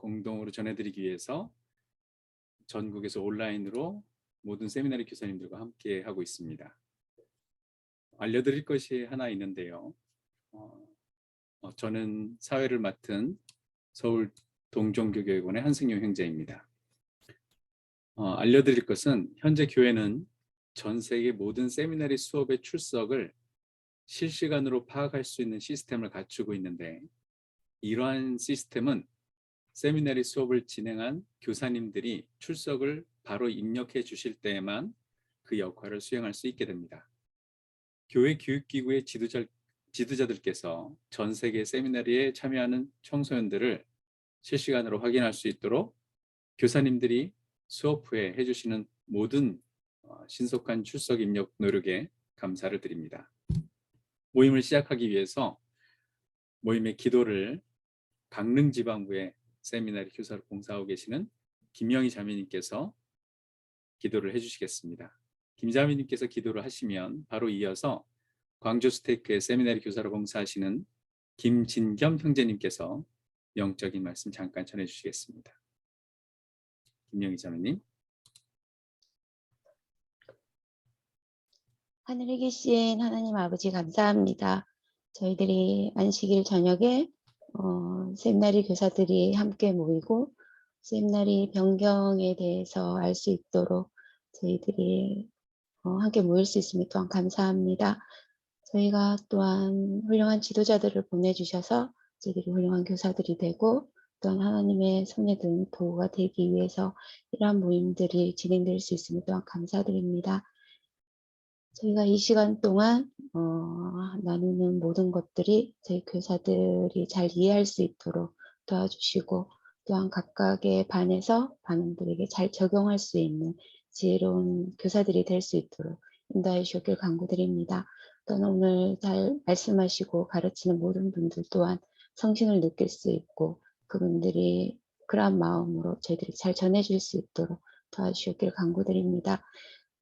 공동으로 전해드리기 위해서 전국에서 온라인으로 모든 세미나리 교사님들과 함께 하고 있습니다. 알려드릴 것이 하나 있는데요. 저는 사회를 맡은 서울 동종교교회관의 한승용 형제입니다. 알려드릴 것은 현재 교회는 전 세계 모든 세미나리 수업의 출석을 실시간으로 파악할 수 있는 시스템을 갖추고 있는데, 이러한 시스템은 세미나리 수업을 진행한 교사님들이 출석을 바로 입력해 주실 때에만 그 역할을 수행할 수 있게 됩니다. 교회 교육기구의 지도자들께서 전 세계 세미나리에 참여하는 청소년들을 실시간으로 확인할 수 있도록 교사님들이 수업 후에 해주시는 모든 신속한 출석 입력 노력에 감사를 드립니다. 모임을 시작하기 위해서 모임의 기도를 강릉지방부의 세미나리 교사로 봉사하고 계시는 김영희 자매님께서 기도를 해주시겠습니다. 김 자매님께서 기도를 하시면 바로 이어서 광주 스테이크의 세미나리 교사로 봉사하시는 김진겸 형제님께서 영적인 말씀 잠깐 전해주시겠습니다. 김영희 자매님. 하늘에 계신 하나님 아버지 감사합니다. 저희들이 안식일 저녁에 세미나리 교사들이 함께 모이고 세미나리 변경에 대해서 알 수 있도록 저희들이 함께 모일 수 있음을 또한 감사합니다. 저희가 또한 훌륭한 지도자들을 보내주셔서 저희들이 훌륭한 교사들이 되고 또한 하나님의 손에 든 도구가 되기 위해서 이러한 모임들이 진행될 수 있음을 또한 감사드립니다. 저희가 이 시간 동안 나누는 모든 것들이 저희 교사들이 잘 이해할 수 있도록 도와주시고 또한 각각의 반에서 반응들에게 잘 적용할 수 있는 지혜로운 교사들이 될 수 있도록 인도해 주시길 간구드립니다. 또한 오늘 잘 말씀하시고 가르치는 모든 분들 또한 성신을 느낄 수 있고 그분들이 그러한 마음으로 저희들이 잘 전해줄 수 있도록 도와주시길 간구드립니다.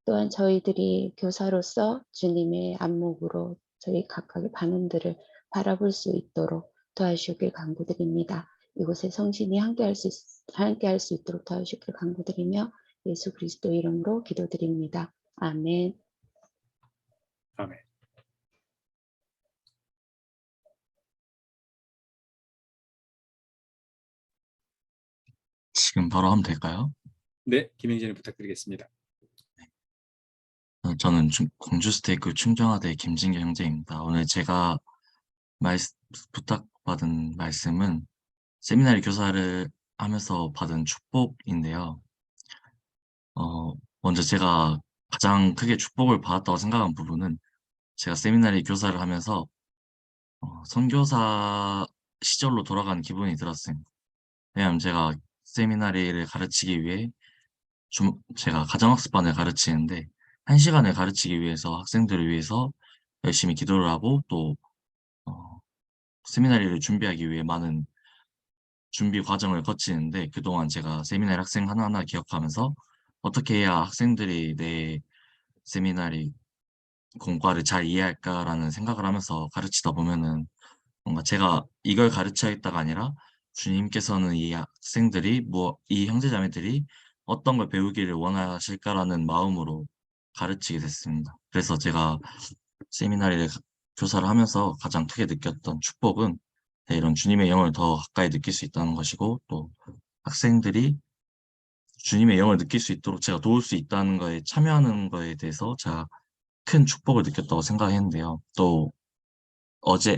또한 저희들이 교사로서 주님의 안목으로 저희 각각의 반응들을 바라볼 수 있도록 도와주시길 간구드립니다. 이곳에 성신이 함께할 수 있도록 도와주시길 간구드리며 예수 그리스도 이름으로 기도드립니다. 아멘. 아멘. 지금 바로 하면 될까요? 네, 김영진님 부탁드리겠습니다. 저는 공주 스테이크 충정화대 김진규 형제입니다. 오늘 제가 부탁받은 말씀은 세미나리 교사를 하면서 받은 축복인데요. 먼저 제가 가장 크게 축복을 받았다고 생각한 부분은 제가 세미나리 교사를 하면서 선교사 시절로 돌아간 기분이 들었어요. 왜냐하면 제가 세미나리를 가르치기 위해 제가 가정학습반을 가르치는데 1시간을 가르치기 위해서 학생들을 위해서 열심히 기도를 하고 또 세미나리를 준비하기 위해 많은 준비 과정을 거치는데 그동안 제가 세미나리 학생 하나하나 기억하면서 어떻게 해야 학생들이 내 세미나리 공과를 잘 이해할까라는 생각을 하면서 가르치다 보면은 뭔가 제가 이걸 가르쳐야겠다가 아니라 주님께서는 이 학생들이 이 형제자매들이 어떤 걸 배우기를 원하실까라는 마음으로 가르치게 됐습니다. 그래서 제가 세미나리를 교사를 하면서 가장 크게 느꼈던 축복은 이런 주님의 영을 더 가까이 느낄 수 있다는 것이고 또 학생들이 주님의 영을 느낄 수 있도록 제가 도울 수 있다는 거에 참여하는 거에 대해서 제가 큰 축복을 느꼈다고 생각했는데요. 또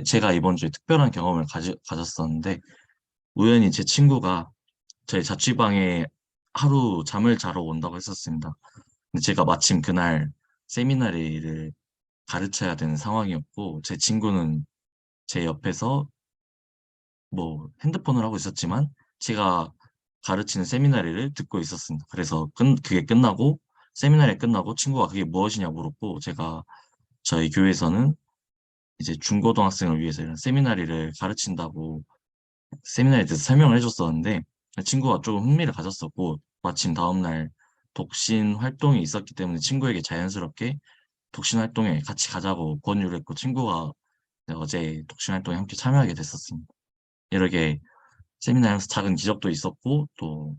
제가 이번 주에 특별한 경험을 가졌었는데 우연히 제 친구가 저희 자취방에 하루 잠을 자러 온다고 했었습니다. 근데 제가 마침 그날 세미나리를 가르쳐야 되는 상황이었고 제 친구는 제 옆에서 뭐 핸드폰을 하고 있었지만 제가 가르치는 세미나리를 듣고 있었습니다. 그래서 그게 끝나고 세미나리 끝나고 친구가 그게 무엇이냐고 물었고 제가 저희 교회에서는 이제 중고등학생을 위해서 이런 세미나리를 가르친다고 세미나리에 대해서 설명을 해줬었는데 친구가 조금 흥미를 가졌었고 마침 다음날 독신 활동이 있었기 때문에 친구에게 자연스럽게 독신 활동에 같이 가자고 권유를 했고 친구가 어제 독신 활동에 함께 참여하게 됐었습니다. 이렇게 세미나에서 작은 기적도 있었고 또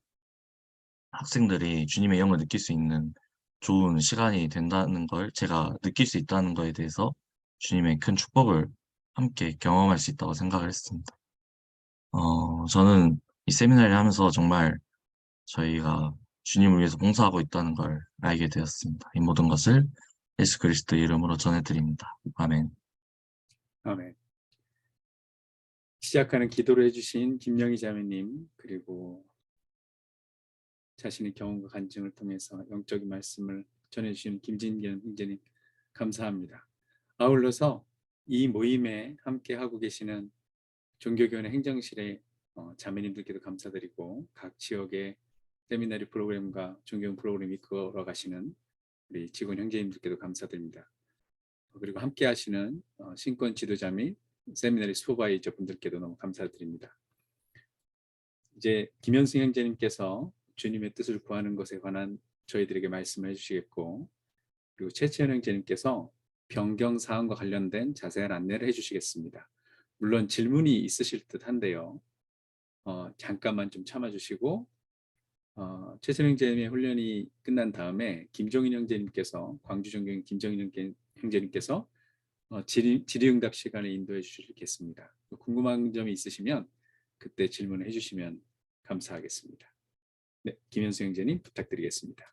학생들이 주님의 영을 느낄 수 있는 좋은 시간이 된다는 걸 제가 느낄 수 있다는 거에 대해서 주님의 큰 축복을 함께 경험할 수 있다고 생각을 했습니다. 저는 이 세미나를 하면서 정말 저희가 주님을 위해서 봉사하고 있다는 걸 알게 되었습니다. 이 모든 것을 예수 그리스도의 이름으로 전해드립니다. 아멘. 아멘. 시작하는 기도를 해주신 김영희 자매님, 그리고 자신의 경험과 간증을 통해서 영적인 말씀을 전해주신 김진경 형제님, 감사합니다. 아울러서 이 모임에 함께 하고 계시는 종교교원의 행정실의 자매님들께도 감사드리고, 각 지역의 세미나리 프로그램과 종교교원 프로그램 이끌어 가시는 우리 직원 형제님들께도 감사드립니다. 그리고 함께 하시는 신권 지도자 및 세미나리 슈퍼바이저 분들께도 너무 감사드립니다. 이제 김현승 형제님께서 주님의 뜻을 구하는 것에 관한 저희들에게 말씀을 해주시겠고, 그리고 최채연 형제님께서 변경 사항과 관련된 자세한 안내를 해주시겠습니다. 물론 질문이 있으실 듯한데요. 잠깐만 좀 참아주시고, 최채연 형제님의 훈련이 끝난 다음에 김종인 형제님께서, 광주 종교인 김종인 형제님께서 질의응답 시간에 인도해 주시겠습니다. 궁금한 점이 있으시면 그때 질문해 주시면 감사하겠습니다. 네, 김현수 형제님 부탁드리겠습니다.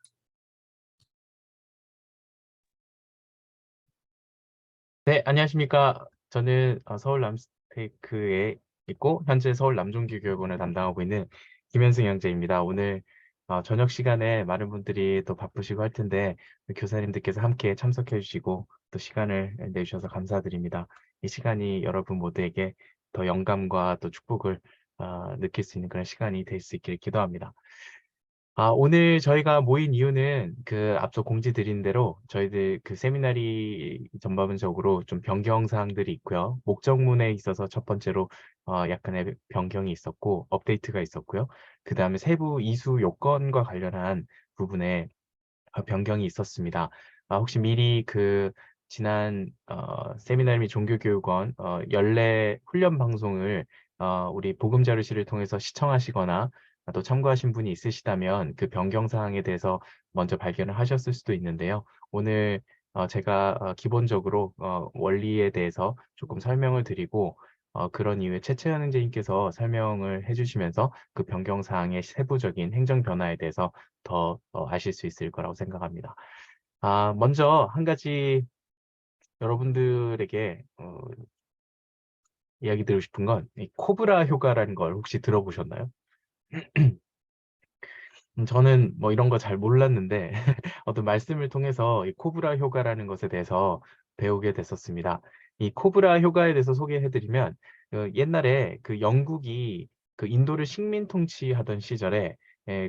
네, 안녕하십니까. 저는 서울 남스테이크에 있고 현재 서울 남종교교육원을 담당하고 있는 김현승 형제입니다. 오늘 저녁 시간에 많은 분들이 또 바쁘시고 할 텐데 교사님들께서 함께 참석해 주시고 또 시간을 내주셔서 감사드립니다. 이 시간이 여러분 모두에게 더 영감과 또 축복을 느낄 수 있는 그런 시간이 될 수 있기를 기도합니다. 오늘 저희가 모인 이유는 그 앞서 공지 드린 대로 저희들 그 세미나리 전반적으로 좀 변경 사항들이 있고요. 목적문에 있어서 첫 번째로 약간의 변경이 있었고 업데이트가 있었고요. 그 다음에 세부 이수 요건과 관련한 부분에 변경이 있었습니다. 혹시 미리 그 지난 세미나리 및 종교교육원 연례 훈련 방송을 우리 보금자료실을 통해서 시청하시거나 또 참고하신 분이 있으시다면 그 변경 사항에 대해서 먼저 발견을 하셨을 수도 있는데요. 오늘 제가 기본적으로 원리에 대해서 조금 설명을 드리고 그런 이후에 최채연 형제님께서 설명을 해주시면서 그 변경 사항의 세부적인 행정 변화에 대해서 더 아실 수 있을 거라고 생각합니다. 먼저 한 가지 여러분들에게 이야기 드리고 싶은 건 이 코브라 효과라는 걸 혹시 들어보셨나요? 저는 뭐 이런 거 잘 몰랐는데 어떤 말씀을 통해서 이 코브라 효과라는 것에 대해서 배우게 됐었습니다. 이 코브라 효과에 대해서 소개해드리면 옛날에 그 영국이 그 인도를 식민 통치하던 시절에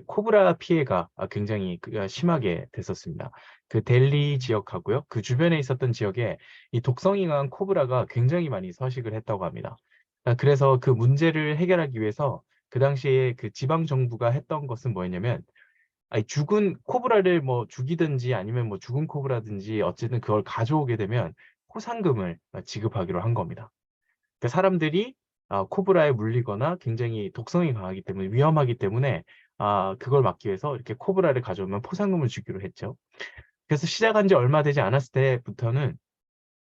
코브라 피해가 굉장히 심하게 됐었습니다. 그 델리 지역하고요. 그 주변에 있었던 지역에 이 독성이 강한 코브라가 굉장히 많이 서식을 했다고 합니다. 그래서 그 문제를 해결하기 위해서 그 당시에 그 지방 정부가 했던 것은 뭐였냐면 죽은 코브라를 뭐 죽이든지 아니면 뭐 죽은 코브라든지 어쨌든 그걸 가져오게 되면 포상금을 지급하기로 한 겁니다. 그 사람들이 코브라에 물리거나 굉장히 독성이 강하기 때문에 위험하기 때문에 그걸 막기 위해서 이렇게 코브라를 가져오면 포상금을 주기로 했죠. 그래서 시작한 지 얼마 되지 않았을 때부터는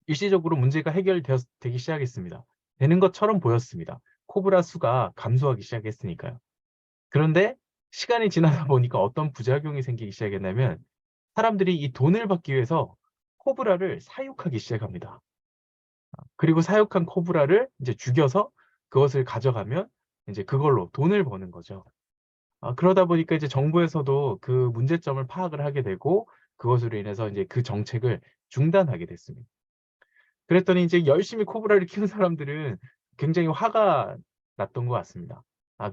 일시적으로 문제가 해결되기 시작했습니다. 되는 것처럼 보였습니다. 코브라 수가 감소하기 시작했으니까요. 그런데 시간이 지나다 보니까 어떤 부작용이 생기기 시작했냐면 사람들이 이 돈을 받기 위해서 코브라를 사육하기 시작합니다. 그리고 사육한 코브라를 이제 죽여서 그것을 가져가면 이제 그걸로 돈을 버는 거죠. 그러다 보니까 이제 정부에서도 그 문제점을 파악을 하게 되고 그것으로 인해서 이제 그 정책을 중단하게 됐습니다. 그랬더니 이제 열심히 코브라를 키운 사람들은 굉장히 화가 났던 것 같습니다.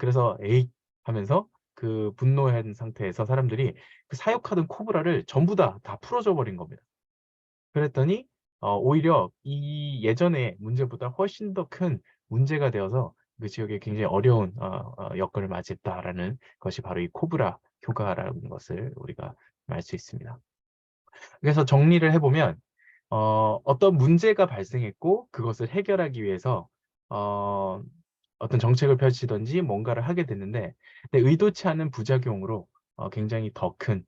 그래서 에잇 하면서 그 분노한 상태에서 사람들이 그 사육하던 코브라를 전부 다 풀어줘 버린 겁니다. 그랬더니 오히려 이 예전의 문제보다 훨씬 더 큰 문제가 되어서 그 지역에 굉장히 어려운 여건을 맞이했다라는 것이 바로 이 코브라 효과라는 것을 우리가 알 수 있습니다. 그래서 정리를 해보면 어떤 문제가 발생했고 그것을 해결하기 위해서 어떤 정책을 펼치든지 뭔가를 하게 됐는데, 근데 의도치 않은 부작용으로 굉장히 더 큰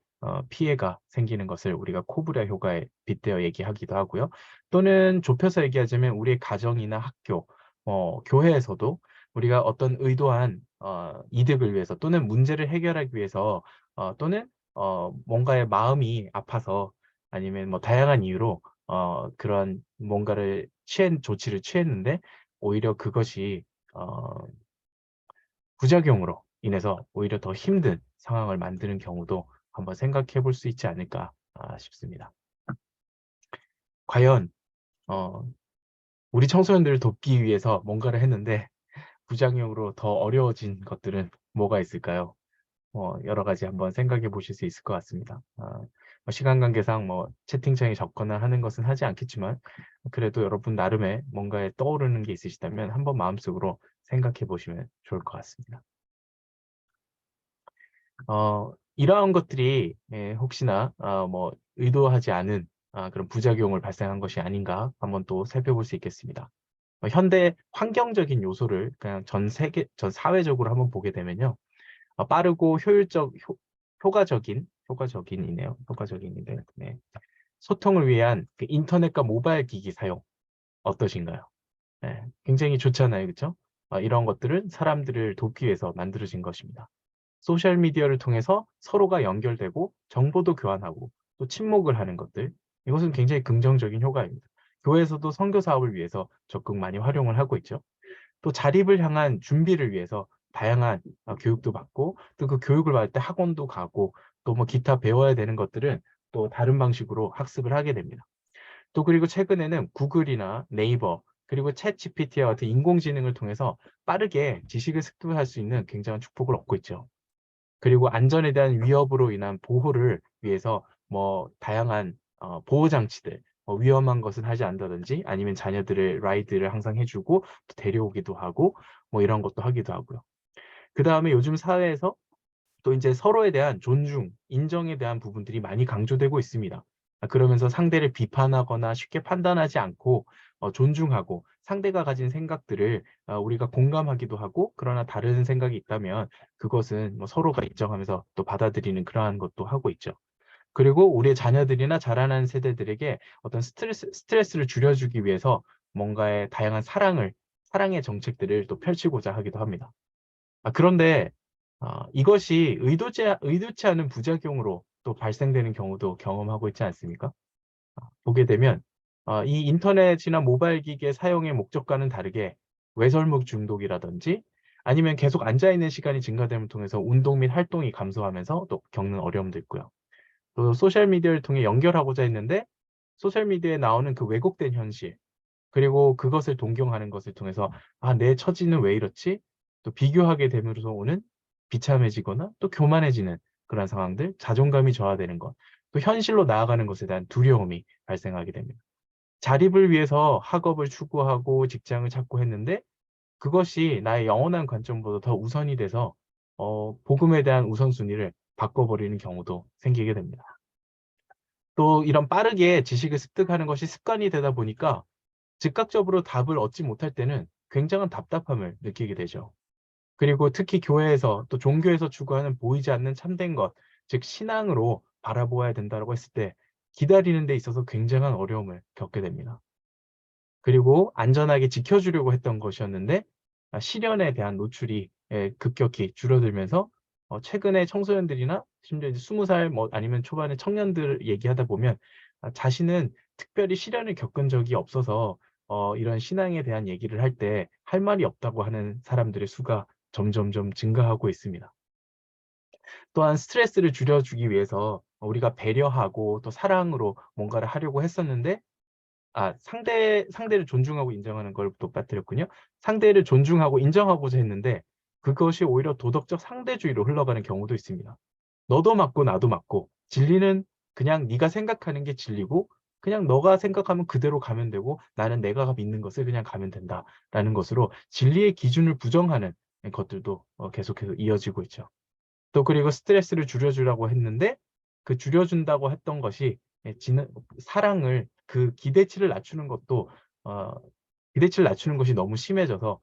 피해가 생기는 것을 우리가 코브라 효과에 빗대어 얘기하기도 하고요. 또는 좁혀서 얘기하자면 우리의 가정이나 학교, 교회에서도 우리가 어떤 의도한 이득을 위해서 또는 문제를 해결하기 위해서 또는 뭔가의 마음이 아파서 아니면 뭐 다양한 이유로 그런 뭔가를 조치를 취했는데 오히려 그것이 어, 부작용으로 인해서 오히려 더 힘든 상황을 만드는 경우도 한번 생각해 볼 수 있지 않을까 싶습니다. 과연 우리 청소년들을 돕기 위해서 뭔가를 했는데 부작용으로 더 어려워진 것들은 뭐가 있을까요? 여러 가지 한번 생각해 보실 수 있을 것 같습니다. 시간 관계상 뭐 채팅창에 접근을 하는 것은 하지 않겠지만 그래도 여러분 나름의 뭔가에 떠오르는 게 있으시다면 한번 마음속으로 생각해 보시면 좋을 것 같습니다. 이러한 것들이 혹시나 뭐 의도하지 않은 그런 부작용을 발생한 것이 아닌가 한번 또 살펴볼 수 있겠습니다. 현대 환경적인 요소를 그냥 전 사회적으로 한번 보게 되면요. 빠르고 효과적인이네요. 효과적인인데, 네. 소통을 위한 그 인터넷과 모바일 기기 사용 어떠신가요? 네, 굉장히 좋잖아요, 그렇죠? 이런 것들은 사람들을 돕기 위해서 만들어진 것입니다. 소셜 미디어를 통해서 서로가 연결되고 정보도 교환하고 또 친목을 하는 것들, 이것은 굉장히 긍정적인 효과입니다. 교회에서도 선교 사업을 위해서 적극 많이 활용을 하고 있죠. 또 자립을 향한 준비를 위해서 다양한 교육도 받고 또 그 교육을 받을 때 학원도 가고 또 뭐 기타 배워야 되는 것들은 또 다른 방식으로 학습을 하게 됩니다. 또 그리고 최근에는 구글이나 네이버 그리고 챗 GPT와 같은 인공지능을 통해서 빠르게 지식을 습득할 수 있는 굉장한 축복을 얻고 있죠. 그리고 안전에 대한 위협으로 인한 보호를 위해서 뭐 다양한 보호 장치들, 위험한 것은 하지 않는다든지 아니면 자녀들의 라이드를 항상 해주고 또 데려오기도 하고 뭐 이런 것도 하기도 하고요. 그 다음에 요즘 사회에서 또 이제 서로에 대한 존중, 인정에 대한 부분들이 많이 강조되고 있습니다. 그러면서 상대를 비판하거나 쉽게 판단하지 않고 존중하고 상대가 가진 생각들을 우리가 공감하기도 하고 그러나 다른 생각이 있다면 그것은 뭐 서로가 인정하면서 또 받아들이는 그러한 것도 하고 있죠. 그리고 우리의 자녀들이나 자라나는 세대들에게 어떤 스트레스를 줄여주기 위해서 뭔가의 다양한 사랑의 정책들을 또 펼치고자 하기도 합니다. 그런데 이것이 의도치 않은 부작용으로 또 발생되는 경우도 경험하고 있지 않습니까? 보게 되면 이 인터넷이나 모바일 기기의 사용의 목적과는 다르게 외설목 중독이라든지 아니면 계속 앉아있는 시간이 증가됨을 통해서 운동 및 활동이 감소하면서 또 겪는 어려움도 있고요. 또 소셜미디어를 통해 연결하고자 했는데 소셜미디어에 나오는 그 왜곡된 현실 그리고 그것을 동경하는 것을 통해서 내 처지는 왜 이렇지? 또 비교하게 됨으로써 오는 비참해지거나 또 교만해지는 그런 상황들, 자존감이 저하되는 것, 또 현실로 나아가는 것에 대한 두려움이 발생하게 됩니다. 자립을 위해서 학업을 추구하고 직장을 찾고 했는데 그것이 나의 영원한 관점보다 더 우선이 돼서 복음에 대한 우선순위를 바꿔버리는 경우도 생기게 됩니다. 또 이런 빠르게 지식을 습득하는 것이 습관이 되다 보니까 즉각적으로 답을 얻지 못할 때는 굉장한 답답함을 느끼게 되죠. 그리고 특히 교회에서 또 종교에서 추구하는 보이지 않는 참된 것, 즉 신앙으로 바라보아야 된다고 했을 때 기다리는 데 있어서 굉장한 어려움을 겪게 됩니다. 그리고 안전하게 지켜주려고 했던 것이었는데 시련에 대한 노출이 급격히 줄어들면서 최근에 청소년들이나 심지어 이제 20살 뭐 아니면 초반의 청년들 얘기하다 보면 자신은 특별히 시련을 겪은 적이 없어서 이런 신앙에 대한 얘기를 할 때 할 말이 없다고 하는 사람들의 수가 점점점 증가하고 있습니다. 또한 스트레스를 줄여주기 위해서 우리가 배려하고 또 사랑으로 뭔가를 하려고 했었는데 상대를 존중하고 인정하는 걸 또 빠뜨렸군요. 상대를 존중하고 인정하고자 했는데 그것이 오히려 도덕적 상대주의로 흘러가는 경우도 있습니다. 너도 맞고 나도 맞고 진리는 그냥 네가 생각하는 게 진리고 그냥 너가 생각하면 그대로 가면 되고 나는 내가 믿는 것을 그냥 가면 된다라는 것으로 진리의 기준을 부정하는 것들도 계속해서 이어지고 있죠. 또 그리고 스트레스를 줄여주라고 했는데 그 줄여준다고 했던 것이 사랑을 그 기대치를 낮추는 것도 기대치를 낮추는 것이 너무 심해져서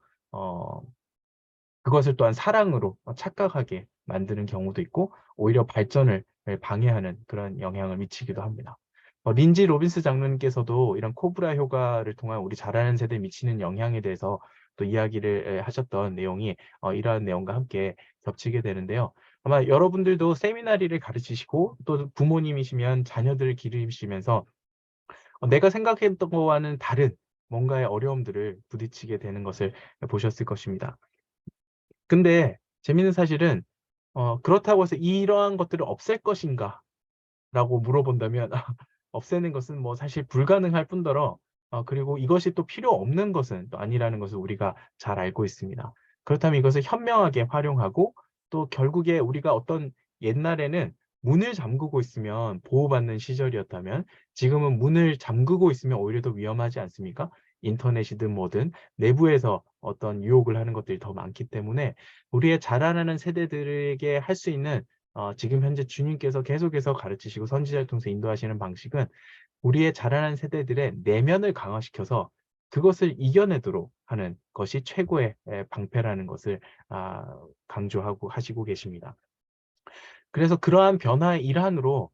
그것을 또한 사랑으로 착각하게 만드는 경우도 있고 오히려 발전을 방해하는 그런 영향을 미치기도 합니다. 린지 로빈스 장로님께서도 이런 코브라 효과를 통한 우리 자라는 세대에 미치는 영향에 대해서 또 이야기를 하셨던 내용이 이러한 내용과 함께 겹치게 되는데요. 아마 여러분들도 세미나리를 가르치시고 또 부모님이시면 자녀들을 기르시면서 내가 생각했던 거와는 다른 뭔가의 어려움들을 부딪히게 되는 것을 보셨을 것입니다. 근데 재미있는 사실은 그렇다고 해서 이러한 것들을 없앨 것인가? 라고 물어본다면 없애는 것은 뭐 사실 불가능할 뿐더러 그리고 이것이 또 필요 없는 것은 또 아니라는 것을 우리가 잘 알고 있습니다. 그렇다면 이것을 현명하게 활용하고 또 결국에 우리가 어떤 옛날에는 문을 잠그고 있으면 보호받는 시절이었다면 지금은 문을 잠그고 있으면 오히려 더 위험하지 않습니까? 인터넷이든 뭐든 내부에서 어떤 유혹을 하는 것들이 더 많기 때문에 우리의 자라나는 세대들에게 할 수 있는 지금 현재 주님께서 계속해서 가르치시고 선지자를 통해서 인도하시는 방식은 우리의 자라난 세대들의 내면을 강화시켜서 그것을 이겨내도록 하는 것이 최고의 방패라는 것을 강조하고 하시고 계십니다. 그래서 그러한 변화의 일환으로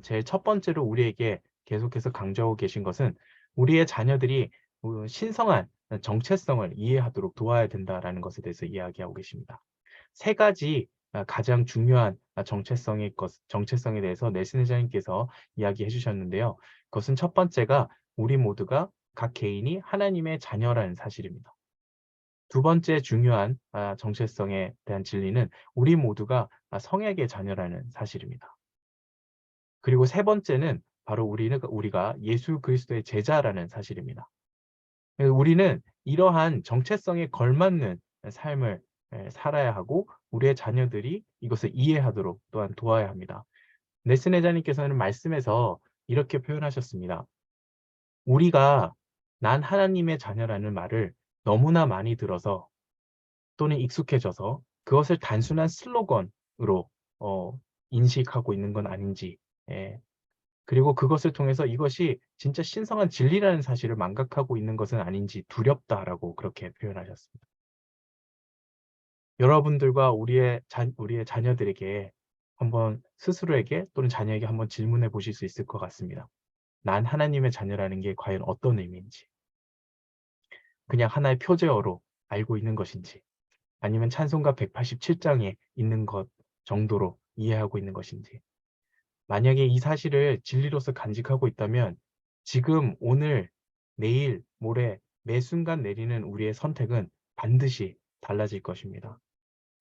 제일 첫 번째로 우리에게 계속해서 강조하고 계신 것은 우리의 자녀들이 신성한 정체성을 이해하도록 도와야 된다라는 것에 대해서 이야기하고 계십니다. 세 가지 가장 중요한 정체성에 대해서 넬슨 회장님께서 이야기해 주셨는데요. 그것은 첫 번째가 우리 모두가 각 개인이 하나님의 자녀라는 사실입니다. 두 번째 중요한 정체성에 대한 진리는 우리 모두가 성약의 자녀라는 사실입니다. 그리고 세 번째는 바로 우리가 예수 그리스도의 제자라는 사실입니다. 우리는 이러한 정체성에 걸맞는 삶을 살아야 하고 우리의 자녀들이 이것을 이해하도록 또한 도와야 합니다. 넬슨 회장님께서는 말씀에서 이렇게 표현하셨습니다. 우리가 난 하나님의 자녀라는 말을 너무나 많이 들어서 또는 익숙해져서 그것을 단순한 슬로건으로 인식하고 있는 건 아닌지, 그리고 그것을 통해서 이것이 진짜 신성한 진리라는 사실을 망각하고 있는 것은 아닌지 두렵다라고 그렇게 표현하셨습니다. 여러분들과 우리의 자녀들에게 한번 스스로에게 또는 자녀에게 한번 질문해 보실 수 있을 것 같습니다. 난 하나님의 자녀라는 게 과연 어떤 의미인지, 그냥 하나의 표제어로 알고 있는 것인지, 아니면 찬송가 187장에 있는 것 정도로 이해하고 있는 것인지, 만약에 이 사실을 진리로서 간직하고 있다면 지금, 오늘, 내일, 모레, 매 순간 내리는 우리의 선택은 반드시 달라질 것입니다.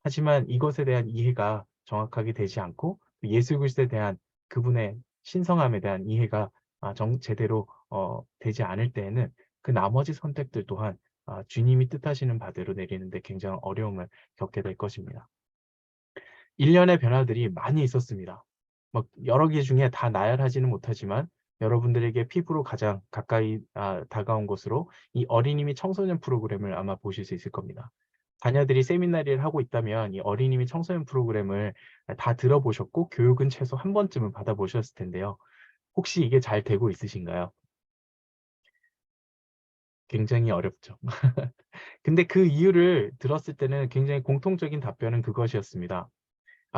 하지만 이것에 대한 이해가 정확하게 되지 않고 예수 그리스도에 대한 그분의 신성함에 대한 이해가 제대로 되지 않을 때에는 그 나머지 선택들 또한 주님이 뜻하시는 바대로 내리는데 굉장한 어려움을 겪게 될 것입니다. 일련의 변화들이 많이 있었습니다. 여러 개 중에 다 나열하지는 못하지만 여러분들에게 피부로 가장 가까이 다가온 것으로 이 어린이 및 청소년 프로그램을 아마 보실 수 있을 겁니다. 자녀들이 세미나리를 하고 있다면 이 어린이 및 청소년 프로그램을 다 들어보셨고 교육은 최소 한 번쯤은 받아보셨을 텐데요. 혹시 이게 잘 되고 있으신가요? 굉장히 어렵죠. 근데 그 이유를 들었을 때는 굉장히 공통적인 답변은 그것이었습니다.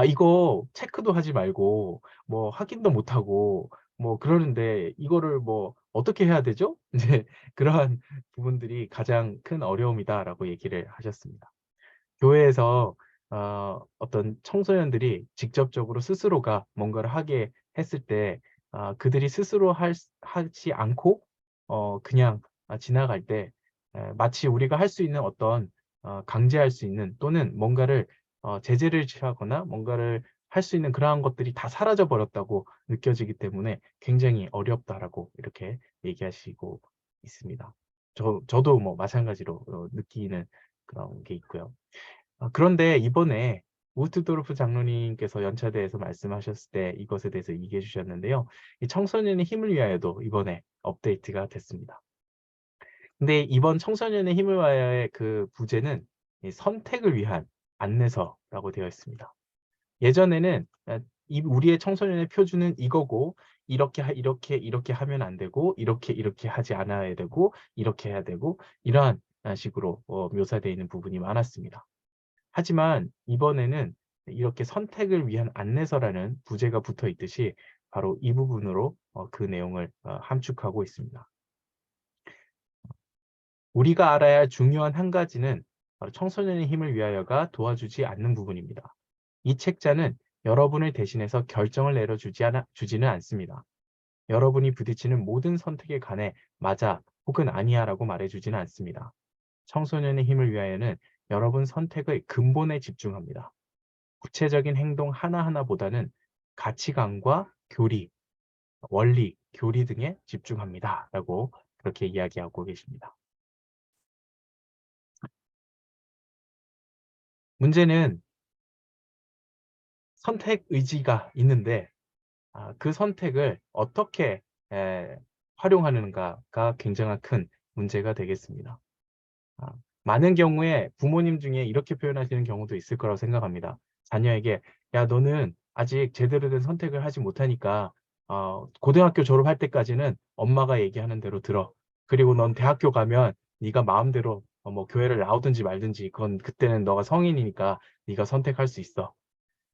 이거 체크도 하지 말고 뭐 확인도 못하고 뭐 그러는데 이거를 뭐 어떻게 해야 되죠? 이제 그러한 부분들이 가장 큰 어려움이다라고 얘기를 하셨습니다. 교회에서 어떤 청소년들이 직접적으로 스스로가 뭔가를 하게 했을 때 그들이 스스로 하지 않고 그냥 지나갈 때 마치 우리가 할 수 있는 어떤 강제할 수 있는 또는 뭔가를 제재를 취하거나 뭔가를 할 수 있는 그러한 것들이 다 사라져 버렸다고 느껴지기 때문에 굉장히 어렵다라고 이렇게 얘기하시고 있습니다. 저도 뭐 마찬가지로 느끼는 그런 게 있고요. 그런데 이번에 우트도르프 장로님께서 연차대에서 말씀하셨을 때 이것에 대해서 얘기해 주셨는데요. 이 청소년의 힘을 위하여도 이번에 업데이트가 됐습니다. 근데 이번 청소년의 힘을 위하여의 그 부제는 이 선택을 위한 안내서라고 되어 있습니다. 예전에는 우리의 청소년의 표준은 이거고 이렇게 하면 안 되고 이렇게 하지 않아야 되고 이렇게 해야 되고 이러한 식으로 묘사되어 있는 부분이 많았습니다. 하지만 이번에는 이렇게 선택을 위한 안내서라는 부제가 붙어 있듯이 바로 이 부분으로 그 내용을 함축하고 있습니다. 우리가 알아야 할 중요한 한 가지는 바로 청소년의 힘을 위하여가 도와주지 않는 부분입니다. 이 책자는 여러분을 대신해서 결정을 내려주지는 않습니다. 여러분이 부딪히는 모든 선택에 관해 맞아 혹은 아니야 라고 말해주지는 않습니다. 청소년의 힘을 위하여는 여러분 선택의 근본에 집중합니다. 구체적인 행동 하나하나보다는 가치관과 교리, 원리, 교리 등에 집중합니다. 라고 그렇게 이야기하고 계십니다. 문제는 선택 의지가 있는데 그 선택을 어떻게 활용하는가가 굉장히 큰 문제가 되겠습니다. 많은 경우에 부모님 중에 이렇게 표현하시는 경우도 있을 거라고 생각합니다. 자녀에게 야 너는 아직 제대로 된 선택을 하지 못하니까 고등학교 졸업할 때까지는 엄마가 얘기하는 대로 들어. 그리고 넌 대학교 가면 네가 마음대로 뭐 교회를 나오든지 말든지 그건 그때는 너가 성인이니까 네가 선택할 수 있어.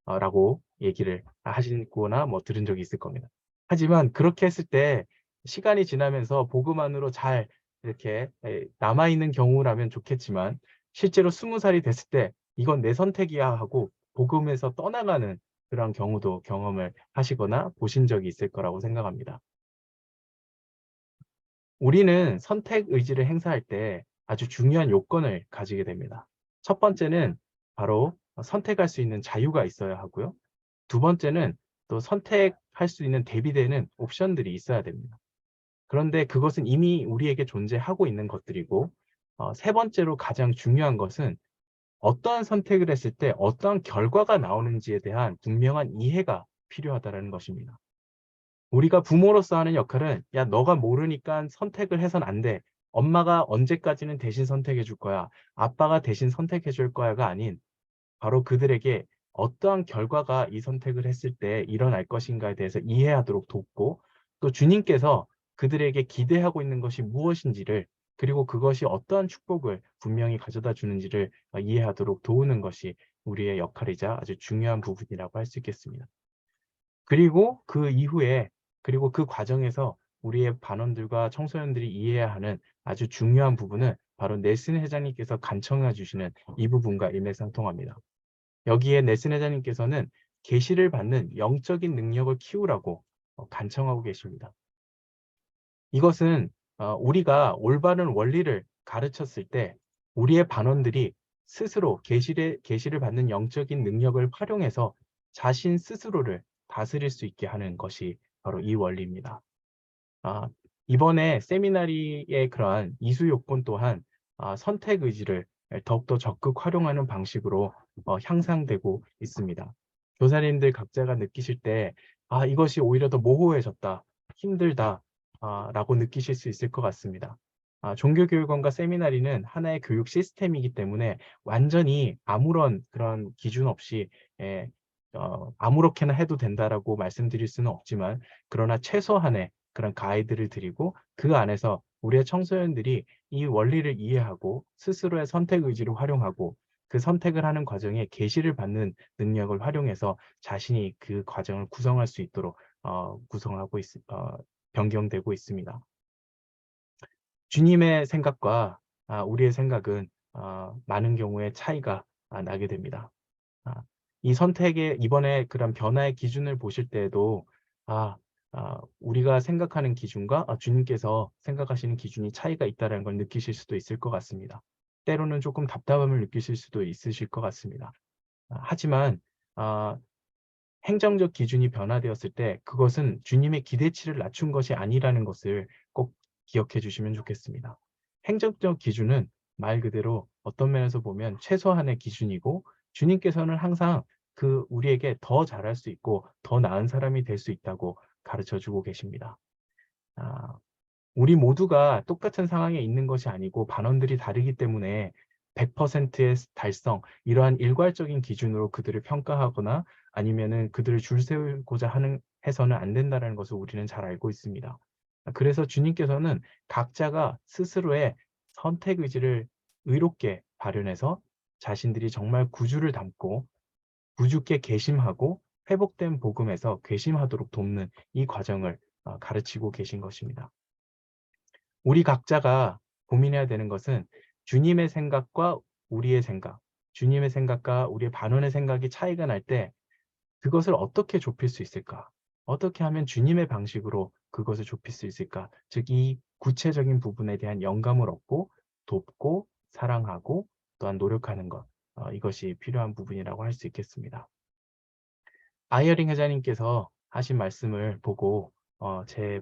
라고 얘기를 하시거나 뭐 들은 적이 있을 겁니다. 하지만 그렇게 했을 때 시간이 지나면서 복음 안으로 잘 이렇게 남아있는 경우라면 좋겠지만 실제로 20살이 됐을 때 이건 내 선택이야 하고 복음에서 떠나가는 그런 경우도 경험을 하시거나 보신 적이 있을 거라고 생각합니다. 우리는 선택 의지를 행사할 때 아주 중요한 요건을 가지게 됩니다. 첫 번째는 바로 선택할 수 있는 자유가 있어야 하고요. 두 번째는 또 선택할 수 있는 대비되는 옵션들이 있어야 됩니다. 그런데 그것은 이미 우리에게 존재하고 있는 것들이고 세 번째로 가장 중요한 것은 어떠한 선택을 했을 때 어떠한 결과가 나오는지에 대한 분명한 이해가 필요하다는 것입니다. 우리가 부모로서 하는 역할은 야 너가 모르니까 선택을 해선 안 돼. 엄마가 언제까지는 대신 선택해 줄 거야. 아빠가 대신 선택해 줄 거야가 아닌 바로 그들에게 어떠한 결과가 이 선택을 했을 때 일어날 것인가에 대해서 이해하도록 돕고 또 주님께서 그들에게 기대하고 있는 것이 무엇인지를 그리고 그것이 어떠한 축복을 분명히 가져다 주는지를 이해하도록 도우는 것이 우리의 역할이자 아주 중요한 부분이라고 할 수 있겠습니다. 그리고 그 이후에 그리고 그 과정에서 우리의 반원들과 청소년들이 이해해야 하는 아주 중요한 부분은 바로 넬슨 회장님께서 간청해 주시는 이 부분과 일맥상통합니다. 여기에 넬슨 회장님께서는 계시를 받는 영적인 능력을 키우라고 간청하고 계십니다. 이것은 우리가 올바른 원리를 가르쳤을 때 우리의 반원들이 스스로 계시를 받는 영적인 능력을 활용해서 자신 스스로를 다스릴 수 있게 하는 것이 바로 이 원리입니다. 이번에 세미나리의 그러한 이수 요건 또한 선택 의지를 더욱더 적극 활용하는 방식으로 향상되고 있습니다. 교사님들 각자가 느끼실 때 이것이 오히려 더 모호해졌다, 힘들다 라고 느끼실 수 있을 것 같습니다. 종교교육원과 세미나리는 하나의 교육 시스템이기 때문에 완전히 아무런 그런 기준 없이 아무렇게나 해도 된다라고 말씀드릴 수는 없지만 그러나 최소한의 그런 가이드를 드리고 그 안에서 우리의 청소년들이 이 원리를 이해하고 스스로의 선택 의지를 활용하고 그 선택을 하는 과정에 계시를 받는 능력을 활용해서 자신이 그 과정을 구성할 수 있도록 변경되고 있습니다. 주님의 생각과 우리의 생각은 많은 경우에 차이가 나게 됩니다. 이 선택의 이번에 그런 변화의 기준을 보실 때에도 우리가 생각하는 기준과 주님께서 생각하시는 기준이 차이가 있다는 걸 느끼실 수도 있을 것 같습니다. 때로는 조금 답답함을 느끼실 수도 있으실 것 같습니다. 하지만 행정적 기준이 변화되었을 때 그것은 주님의 기대치를 낮춘 것이 아니라는 것을 꼭 기억해 주시면 좋겠습니다. 행정적 기준은 말 그대로 어떤 면에서 보면 최소한의 기준이고 주님께서는 항상 우리에게 더 잘할 수 있고 더 나은 사람이 될 수 있다고 가르쳐 주고 계십니다. 우리 모두가 똑같은 상황에 있는 것이 아니고 반원들이 다르기 때문에 100%의 달성, 이러한 일괄적인 기준으로 그들을 평가하거나 아니면은 그들을 줄 세우고자 해서는 안 된다는 것을 우리는 잘 알고 있습니다. 그래서 주님께서는 각자가 스스로의 선택 의지를 의롭게 발현해서 자신들이 정말 구주를 닮고 구주께 계심하고 회복된 복음에서 괘씸하도록 돕는 이 과정을 가르치고 계신 것입니다. 우리 각자가 고민해야 되는 것은 주님의 생각과 우리의 생각, 주님의 생각과 우리의 반원의 생각이 차이가 날 때 그것을 어떻게 좁힐 수 있을까? 어떻게 하면 주님의 방식으로 그것을 좁힐 수 있을까? 즉, 이 구체적인 부분에 대한 영감을 얻고 돕고 사랑하고 또한 노력하는 것, 이것이 필요한 부분이라고 할 수 있겠습니다. 아이어링 회장님께서 하신 말씀을 보고 제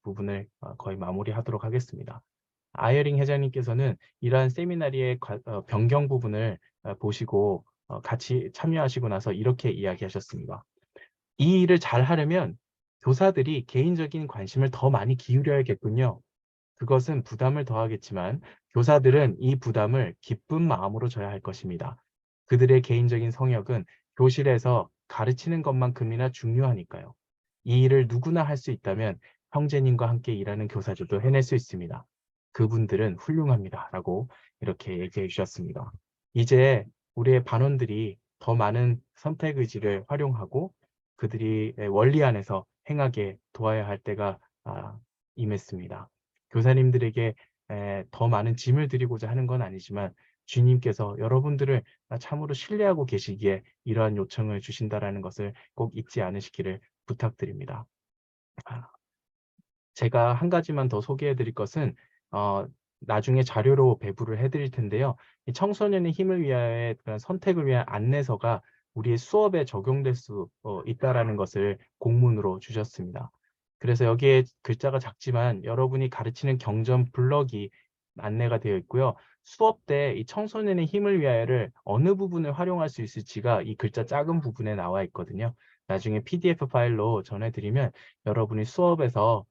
부분을 거의 마무리하도록 하겠습니다. 아이어링 회장님께서는 이러한 세미나리의 변경 부분을 보시고 같이 참여하시고 나서 이렇게 이야기하셨습니다. 이 일을 잘 하려면 교사들이 개인적인 관심을 더 많이 기울여야겠군요. 그것은 부담을 더하겠지만 교사들은 이 부담을 기쁜 마음으로 져야 할 것입니다. 그들의 개인적인 성역은 교실에서 가르치는 것만큼이나 중요하니까요. 이 일을 누구나 할 수 있다면 형제님과 함께 일하는 교사들도 해낼 수 있습니다. 그분들은 훌륭합니다. 라고 이렇게 얘기해 주셨습니다. 이제 우리의 반원들이 더 많은 선택 의지를 활용하고 그들이 원리 안에서 행하게 도와야 할 때가 임했습니다. 교사님들에게 더 많은 짐을 드리고자 하는 건 아니지만 주님께서 여러분들을 참으로 신뢰하고 계시기에 이러한 요청을 주신다라는 것을 꼭 잊지 않으시기를 부탁드립니다. 제가 한 가지만 더 소개해 드릴 것은 나중에 자료로 배부를 해드릴 텐데요. 이 청소년의 힘을 위하여의 그런 선택을 위한 안내서가 우리의 수업에 적용될 수 있다라는 것을 공문으로 주셨습니다. 그래서 여기에 글자가 작지만 여러분이 가르치는 경전 블럭이 안내가 되어 있고요. 수업 때 이 청소년의 힘을 위하여를 어느 부분을 활용할 수 있을지가 이 글자 작은 부분에 나와 있거든요. 나중에 PDF 파일로 전해드리면 여러분이 수업에서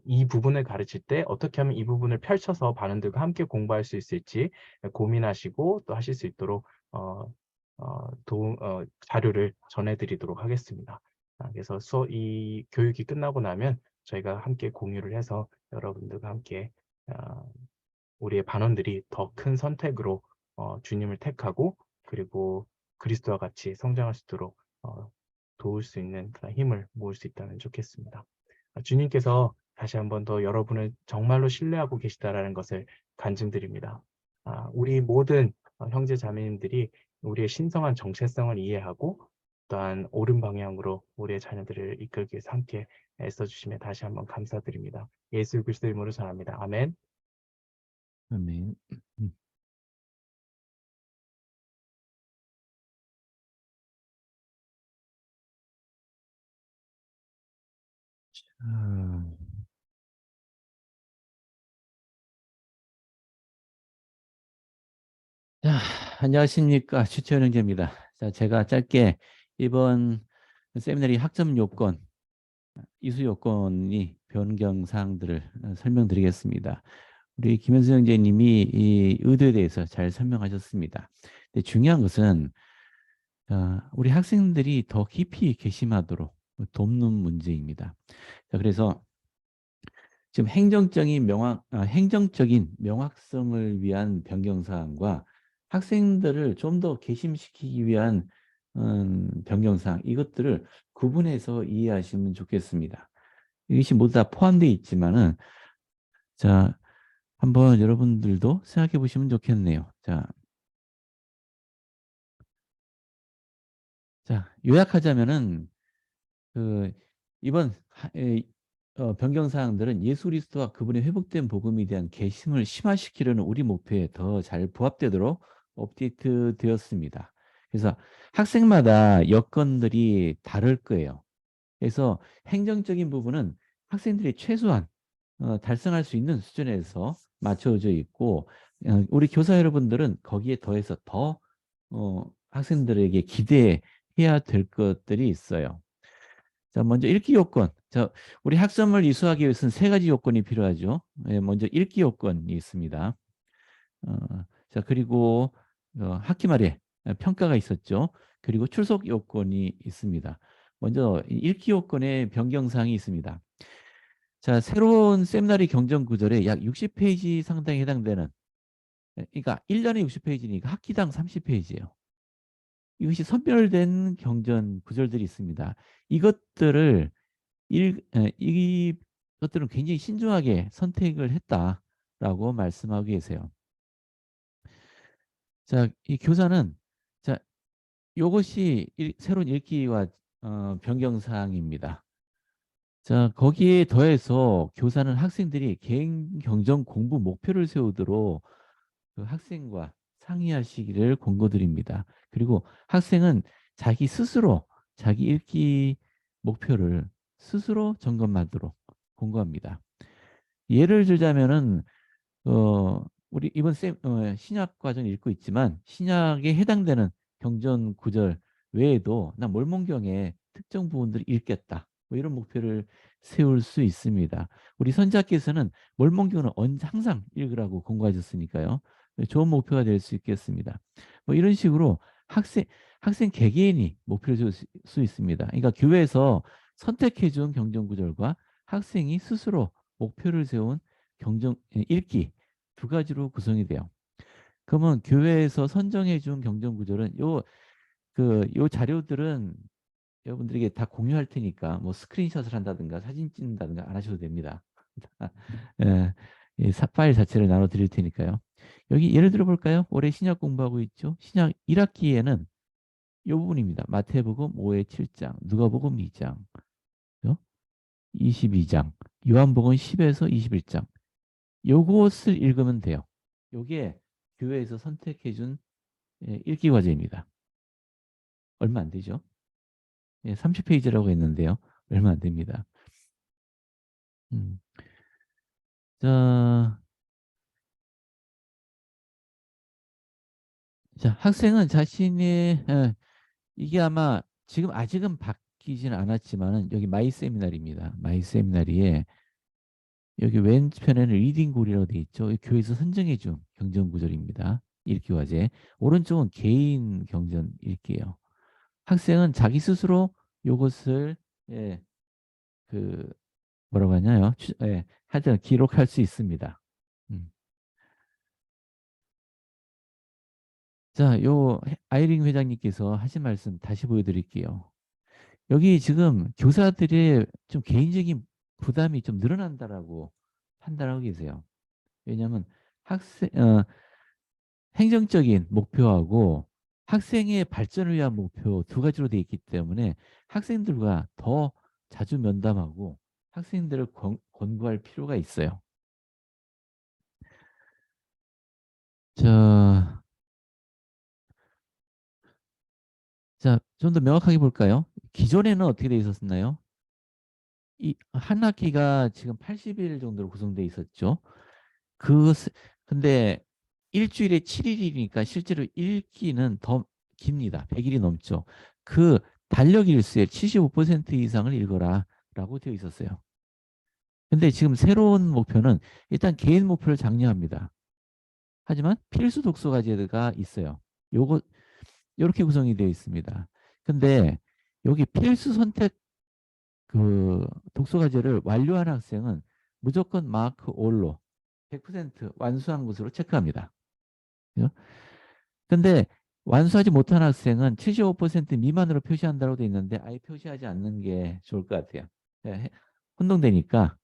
이 부분을 가르칠 때 어떻게 하면 이 부분을 펼쳐서 반원들과 함께 공부할 수 있을지 고민하시고 또 하실 수 있도록 자료를 전해드리도록 하겠습니다. 그래서 이 교육이 끝나고 나면 저희가 함께 공유를 해서 여러분들과 함께 우리의 반원들이 더 큰 선택으로 주님을 택하고 그리고 그리스도와 같이 성장할 수 있도록 도울 수 있는 그런 힘을 모을 수 있다면 좋겠습니다. 주님께서 다시 한번 더 여러분을 정말로 신뢰하고 계시다라는 것을 간증드립니다. 우리 모든 형제 자매님들이 우리의 신성한 정체성을 이해하고 또한 옳은 방향으로 우리의 자녀들을 이끌기 위해서 함께 애써주시면 다시 한번 감사드립니다. 예수 그리스도 이름으로 전합니다. 아멘. 아멘. 자, 안녕하십니까. 추천 형제입니다. 자, 제가 짧게 이번 세미나리 학점 요건, 이수 요건이 변경 사항들을 설명드리겠습니다. 우리 김현수 형제님이 이 의도에 대해서 잘 설명하셨습니다. 근데 중요한 것은 우리 학생들이 더 깊이 괘씸하도록 돕는 문제입니다. 자, 그래서 지금 행정적인 명확성을 위한 변경 사항과 학생들을 좀 더 괘씸시키기 위한 변경 사항, 이것들을 구분해서 이해하시면 좋겠습니다. 이것이 모두 다 포함되어 있지만은 자, 한번 여러분들도 생각해 보시면 좋겠네요. 자, 요약하자면은 이번 변경 사항들은 예수 그리스도와 그분의 회복된 복음에 대한 개심을 심화시키려는 우리 목표에 더 잘 부합되도록 업데이트 되었습니다. 그래서 학생마다 여건들이 다를 거예요. 그래서 행정적인 부분은 학생들이 최소한 달성할 수 있는 수준에서 맞춰져 있고 우리 교사 여러분들은 거기에 더해서 더 학생들에게 기대해야 될 것들이 있어요. 자, 먼저 읽기 요건. 자, 우리 학점을 이수하기 위해서는 세 가지 요건이 필요하죠. 먼저 읽기 요건이 있습니다. 자, 그리고 학기 말에 평가가 있었죠. 그리고 출석 요건이 있습니다. 먼저 읽기 요건의 변경사항이 있습니다. 자, 새로운 세미나리 경정 구절에 약 60페이지 상당히 해당되는 그러니까 1년에 60페이지니까 학기당 30페이지예요. 이것이 선별된 경전 구절들이 있습니다. 이것들을 이것들은 굉장히 신중하게 선택을 했다라고 말씀하고 계세요. 자, 이 교사는 자, 이것이 새로운 읽기와 변경 사항입니다. 자, 거기에 더해서 교사는 학생들이 개인 경전 공부 목표를 세우도록 그 학생과 상의하시기를 권고드립니다. 그리고 학생은 자기 스스로 자기 읽기 목표를 스스로 점검하도록 권고합니다. 예를 들자면은 우리 이번 신약 과정 읽고 있지만 신약에 해당되는 경전 구절 외에도 나 몰몬경의 특정 부분들을 읽겠다. 뭐 이런 목표를 세울 수 있습니다. 우리 선자께서는 몰몬경은 항상 읽으라고 권고하셨으니까요. 좋은 목표가 될 수 있겠습니다. 뭐 이런 식으로 학생 개개인이 목표를 세울 수 있습니다. 그러니까 교회에서 선택해 준 경전 구절과 학생이 스스로 목표를 세운 경전 읽기 두 가지로 구성이 돼요. 그러면 교회에서 선정해 준 경전 구절은 요 자료들은 여러분들에게 다 공유할 테니까 뭐 스크린샷을 한다든가 사진 찍는다든가 안 하셔도 됩니다. 예, 이 파일 자체를 나눠 드릴 테니까요. 여기 예를 들어 볼까요? 올해 신약 공부하고 있죠. 신약 1학기에는 이 부분입니다. 마태복음 5의 7장, 누가복음 2장, 22장, 요한복음 10에서 21장. 요것을 읽으면 돼요. 요게 교회에서 선택해 준 읽기 과제입니다. 얼마 안 되죠? 30페이지라고 했는데요. 얼마 안 됩니다. 자, 학생은 자신의 이게 아마 지금 아직은 바뀌지는 않았지만은 여기 마이 세미나리입니다. 마이 세미나리에 여기 왼편에는 리딩 골이라고 되어 있죠. 교회에서 선정해 준 경전 구절입니다. 읽기 과제. 오른쪽은 개인 경전 읽기예요. 학생은 자기 스스로 이것을 뭐라고 하냐요? 하여튼 기록할 수 있습니다. 자, 아이링 회장님께서 하신 말씀 다시 보여드릴게요. 여기 지금 교사들의 좀 개인적인 부담이 좀 늘어난다라고 판단하고 계세요. 왜냐하면 행정적인 목표하고 학생의 발전을 위한 목표 두 가지로 되어 있기 때문에 학생들과 더 자주 면담하고 학생들을 권고할 필요가 있어요. 자, 좀 더 명확하게 볼까요? 기존에는 어떻게 되어 있었나요? 이 한 학기가 지금 80일 정도로 구성되어 있었죠. 근데 일주일에 7일이니까 실제로 읽기는 더 깁니다. 100일이 넘죠. 그 달력 일수의 75% 이상을 읽어라 라고 되어 있었어요. 근데 지금 새로운 목표는 일단 개인 목표를 장려합니다. 하지만 필수 독서 과제가 있어요. 이렇게 구성이 되어 있습니다. 근데 여기 필수 선택 독서 과제를 완료한 학생은 무조건 마크 올로 100% 완수한 것으로 체크합니다. 근데 완수하지 못한 학생은 75% 미만으로 표시한다고 되어 있는데 아예 표시하지 않는 게 좋을 것 같아요. 혼동되니까.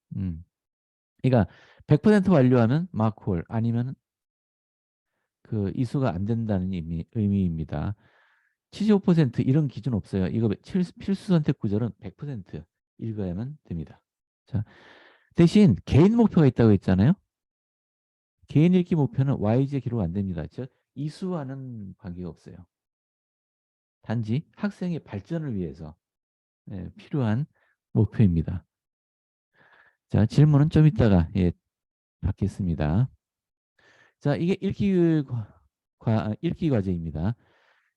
그러니까 100% 완료하면 마크홀 아니면 이수가 안 된다는 의미입니다. 75% 이런 기준 없어요. 이거 필수 선택 구절은 100% 읽어야만 됩니다. 자, 대신 개인 목표가 있다고 했잖아요. 개인 읽기 목표는 YG에 기록 안 됩니다. 즉 이수와는 관계가 없어요. 단지 학생의 발전을 위해서 필요한 목표입니다. 자, 질문은 좀 이따가 받겠습니다. 자, 이게 읽기 과제입니다.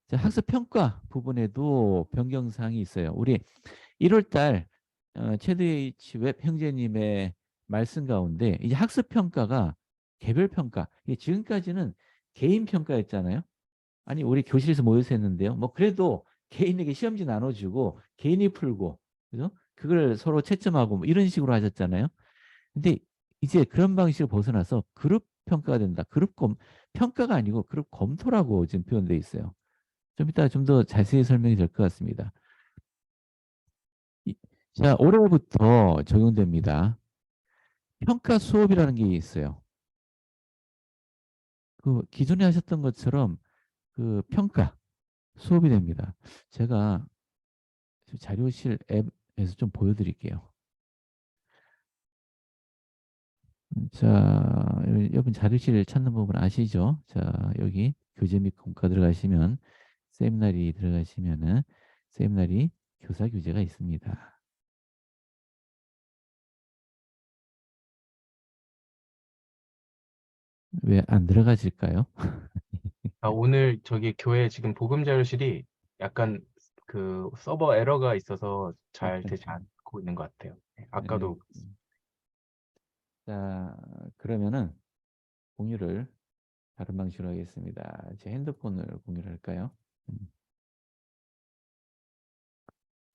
자, 학습 평가 부분에도 변경 사항이 있어요. 우리 1월 달 최드 H 웹 형제님의 말씀 가운데 이제 학습 평가가 개별 평가. 이게 지금까지는 개인 평가였잖아요. 아니 우리 교실에서 모여서 했는데요. 뭐 그래도 개인에게 시험지 나눠주고 개인이 풀고 그죠? 그걸 서로 채점하고 뭐 이런 식으로 하셨잖아요. 근데 이제 그런 방식을 벗어나서 그룹 평가가 된다. 평가가 아니고 그룹 검토라고 지금 표현되어 있어요. 좀 이따 좀 더 자세히 설명이 될 것 같습니다. 자, 올해부터 적용됩니다. 평가 수업이라는 게 있어요. 그 기존에 하셨던 것처럼 그 평가 수업이 됩니다. 제가 자료실 앱에서 좀 보여드릴게요. 자, 여러분 자료실 찾는 부분 아시죠? 자, 여기 교재 및 공과 들어가시면 세미나리 들어가시면은 세미나리 교사 교재가 있습니다. 왜 안 들어가질까요? 오늘 저기 교회 지금 복음 자료실이 약간 그 서버 에러가 있어서 잘 되지 않고 있는 것 같아요. 네, 아까도 자, 그러면은 공유를 다른 방식으로 하겠습니다. 제 핸드폰을 공유를 할까요?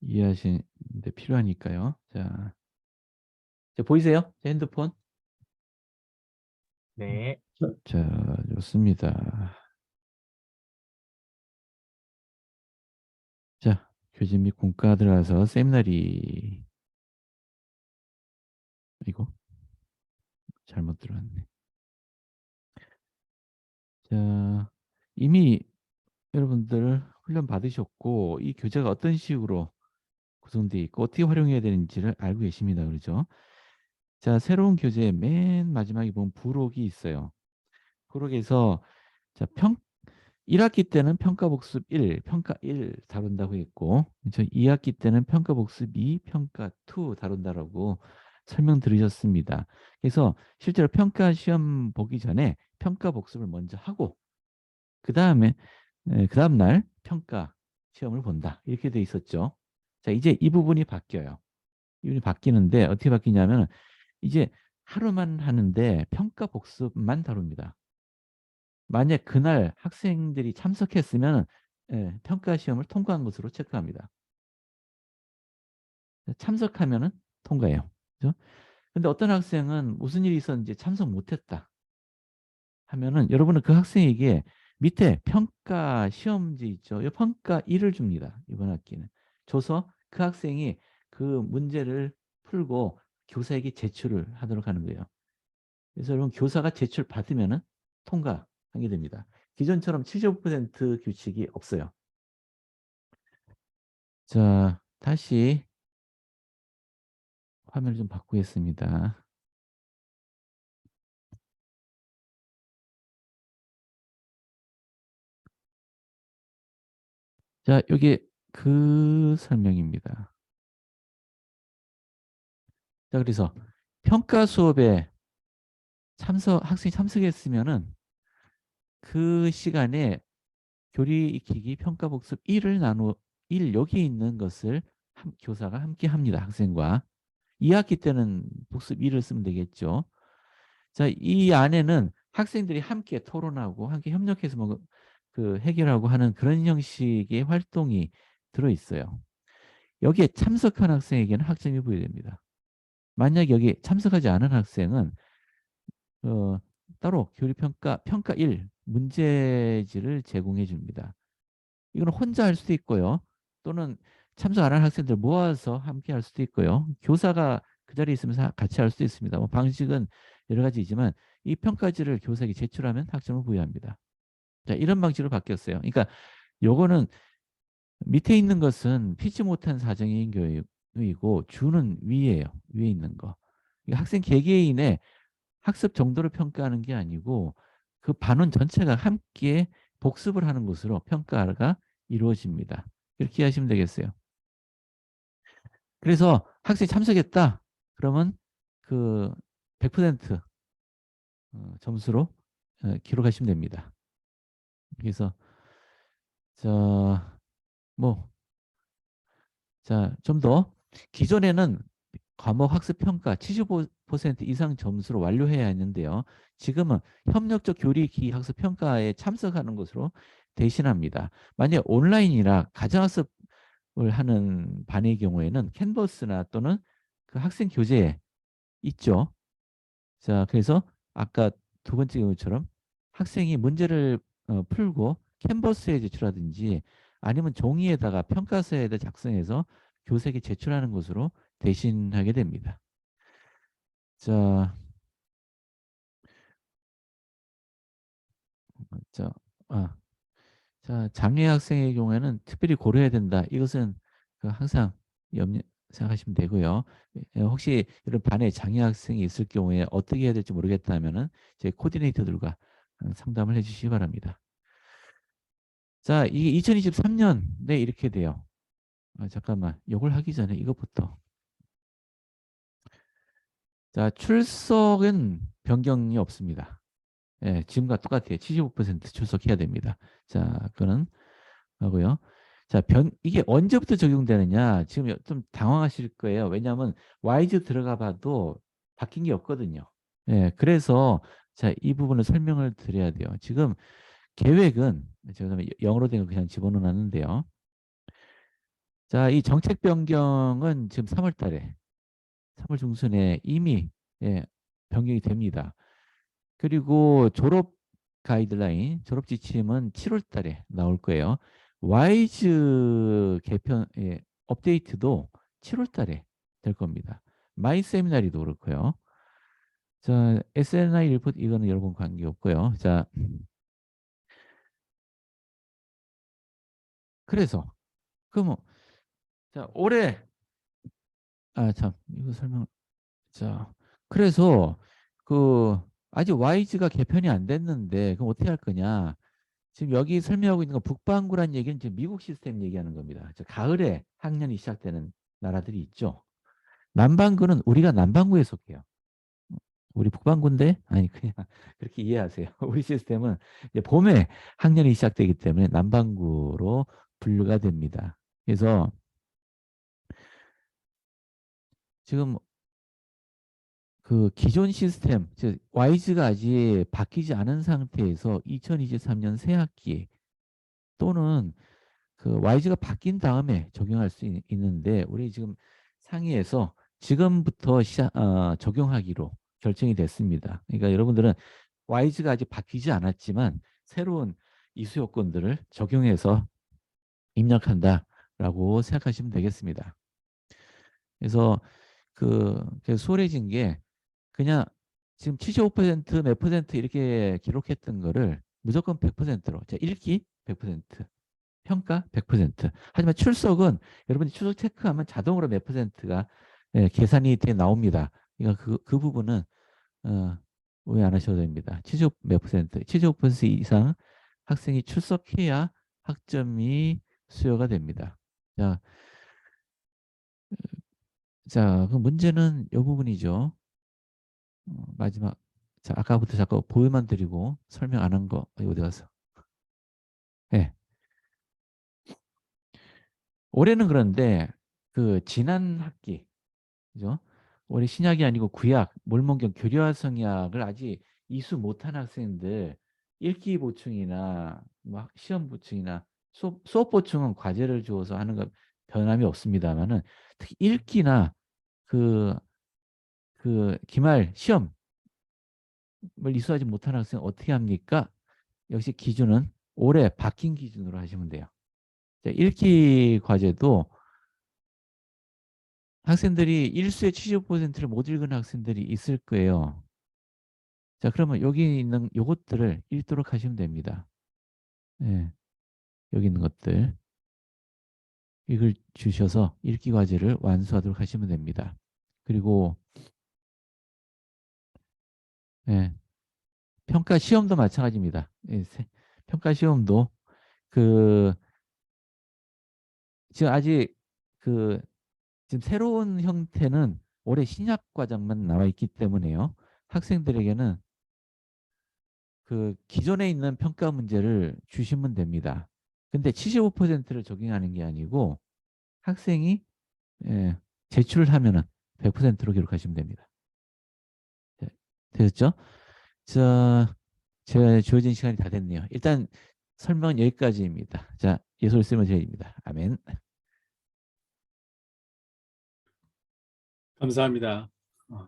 이해하시는데 필요하니까요. 자, 보이세요? 제 핸드폰? 네. 자, 좋습니다. 자, 교재 및 공과 들어가서 세미나리 이거 잘못 들어왔네. 자, 이미 여러분들 훈련 받으셨고 이 교재가 어떤 식으로 구성되어 있고 어떻게 활용해야 되는지를 알고 계십니다. 그렇죠? 자, 새로운 교재의 맨 마지막에 보면 부록이 있어요. 부록에서 자, 1학기 때는 평가 복습 1, 평가 1 다룬다고 했고, 저 2학기 때는 평가 복습 2, 평가 2 다룬다라고 설명 들으셨습니다. 그래서 실제로 평가 시험 보기 전에 평가 복습을 먼저 하고, 그 다음에, 그 다음날 평가 시험을 본다. 이렇게 돼 있었죠. 자, 이제 이 부분이 바뀌어요. 이 부분이 바뀌는데, 어떻게 바뀌냐면, 이제 하루만 하는데 평가 복습만 다룹니다. 만약 그날 학생들이 참석했으면 평가 시험을 통과한 것으로 체크합니다. 참석하면은 통과해요. 그죠? 근데 어떤 학생은 무슨 일이 있었는지 참석 못했다 하면은 여러분은 그 학생에게 밑에 평가 시험지 있죠. 이 평가 1을 줍니다. 이번 학기는. 줘서 그 학생이 그 문제를 풀고 교사에게 제출을 하도록 하는 거예요. 그래서 여러분 교사가 제출 받으면은 통과하게 됩니다. 기존처럼 75% 규칙이 없어요. 자, 다시 화면을 좀 바꾸겠습니다. 자, 여기 그 설명입니다. 자, 그래서 평가 수업에 학생이 참석했으면은 그 시간에 교리 익히기 평가 복습 1 여기 있는 것을 교사가 함께 합니다. 학생과. 2학기 때는 복습 1을 쓰면 되겠죠. 자, 이 안에는 학생들이 함께 토론하고 함께 협력해서 그 해결하고 하는 그런 형식의 활동이 들어 있어요. 여기에 참석한 학생에게는 학점이 부여됩니다. 만약 여기 참석하지 않은 학생은 따로 평가 1 문제지를 제공해 줍니다. 이건 혼자 할 수도 있고요. 또는 참석 안 한 학생들 모아서 함께 할 수도 있고요. 교사가 그 자리에 있으면서 같이 할 수도 있습니다. 뭐 방식은 여러 가지이지만 이 평가지를 교사에게 제출하면 학점을 부여합니다. 자, 이런 방식으로 바뀌었어요. 그러니까 요거는 밑에 있는 것은 피치 못한 사정인 교육이고 주는 위에요. 위에 있는 거. 학생 개개인의 학습 정도를 평가하는 게 아니고 그 반원 전체가 함께 복습을 하는 것으로 평가가 이루어집니다. 이렇게 하시면 되겠어요. 그래서 학생이 참석했다. 그러면 그 100% 점수로 기록하시면 됩니다. 그래서 좀 더 기존에는 과목 학습 평가 75% 이상 점수로 완료해야 했는데요. 지금은 협력적 교리 기기 학습 평가에 참석하는 것으로 대신합니다. 만약 온라인이라 가정학습을 하는 반의 경우에는 캔버스나 또는 그 학생 교재에 있죠. 자, 그래서 아까 두 번째 경우처럼 학생이 문제를 풀고 캔버스에 제출하든지 아니면 종이에다가 평가서에다 작성해서 교사에게 제출하는 것으로 대신하게 됩니다. 자, 자, 아, 자, 장애 학생의 경우에는 특별히 고려해야 된다. 이것은 항상 염려 생각하시면 되고요. 혹시 이런 반에 장애 학생이 있을 경우에 어떻게 해야 될지 모르겠다면은 제 코디네이터들과 상담을 해주시기 바랍니다. 자, 이게 2023년에 이렇게 돼요. 잠깐만, 이걸 하기 전에 이것부터. 자, 출석은 변경이 없습니다. 예, 지금과 똑같아요. 75% 출석해야 됩니다. 자, 그거는 하고요. 자, 이게 언제부터 적용되느냐? 지금 좀 당황하실 거예요. 왜냐하면 와이즈 들어가 봐도 바뀐 게 없거든요. 예, 그래서 자, 이 부분을 설명을 드려야 돼요. 지금 계획은 제가 영어로 된 거 그냥 집어넣었는데요. 자, 이 정책 변경은 지금 3월 달에 3월 중순에 이미 변경이 됩니다. 그리고 졸업 가이드라인, 졸업 지침은 7월 달에 나올 거예요. 와이즈 개편 업데이트도 7월 달에 될 겁니다. 마이 세미나리도 그렇고요. 자, SNI 리포트 이거는 여러분 관계 없고요. 자, 그래서 그럼 자, 올해 참 이거 설명 자, 그래서 아직 와이즈가 개편이 안 됐는데 그럼 어떻게 할 거냐? 지금 여기 설명하고 있는 건 북반구란 얘기는 지금 미국 시스템 얘기하는 겁니다. 가을에 학년이 시작되는 나라들이 있죠. 남반구는 우리가 남반구에 속해요. 우리 북반구인데 아니 그냥 그렇게 이해하세요. 우리 시스템은 이제 봄에 학년이 시작되기 때문에 남반구로 분류가 됩니다. 그래서 지금 기존 시스템, 즉 와이즈가 아직 바뀌지 않은 상태에서 2023년 새학기 또는 와이즈가 바뀐 다음에 적용할 수 있는데 우리 지금 상의에서 지금부터 적용하기로 결정이 됐습니다. 그러니까 여러분들은 와이즈가 아직 바뀌지 않았지만 새로운 이수 요건들을 적용해서 입력한다라고 생각하시면 되겠습니다. 그래서 수월해진 게 그냥 지금 75% 몇 퍼센트 이렇게 기록했던 거를 무조건 100%로 자, 읽기 100%, 평가 100%. 하지만 출석은 여러분이 출석 체크하면 자동으로 몇 퍼센트가 계산이 돼 나옵니다. 그러니까 그 부분은 오해 안 하셔도 됩니다. 75 몇 퍼센트, 75% 이상 학생이 출석해야 학점이 수여가 됩니다. 자, 그 문제는 이 부분이죠. 마지막. 자, 아까부터 자꾸 보여만 드리고 설명 안 한 거 어디 가서. 네. 올해는 그런데 지난 학기, 그죠? 올해 신약이 아니고 구약, 몰몬경 교류화 성약을 아직 이수 못한 학생들 읽기 보충이나 시험 보충이나 수업 보충은 과제를 주어서 하는 거 변함이 없습니다만은 특히 읽기나 기말 시험을 이수하지 못한 학생 어떻게 합니까? 역시 기준은 올해 바뀐 기준으로 하시면 돼요. 자, 읽기 과제도 학생들이 일수의 75%를 못 읽은 학생들이 있을 거예요. 자, 그러면 여기 있는 요것들을 읽도록 하시면 됩니다. 네, 여기 있는 것들 읽을 주셔서 읽기 과제를 완수하도록 하시면 됩니다. 그리고 평가 시험도 마찬가지입니다. 평가 시험도 지금 아직 지금 새로운 형태는 올해 신약 과정만 나와 있기 때문에요. 학생들에게는 기존에 있는 평가 문제를 주시면 됩니다. 근데 75%를 적용하는 게 아니고 학생이 제출을 하면은 100%로 기록하시면 됩니다. 네, 되셨죠? 자, 제가 주어진 시간이 다 됐네요. 일단 설명은 여기까지입니다. 자, 예술 쓰면 제입니다. 아멘. 감사합니다.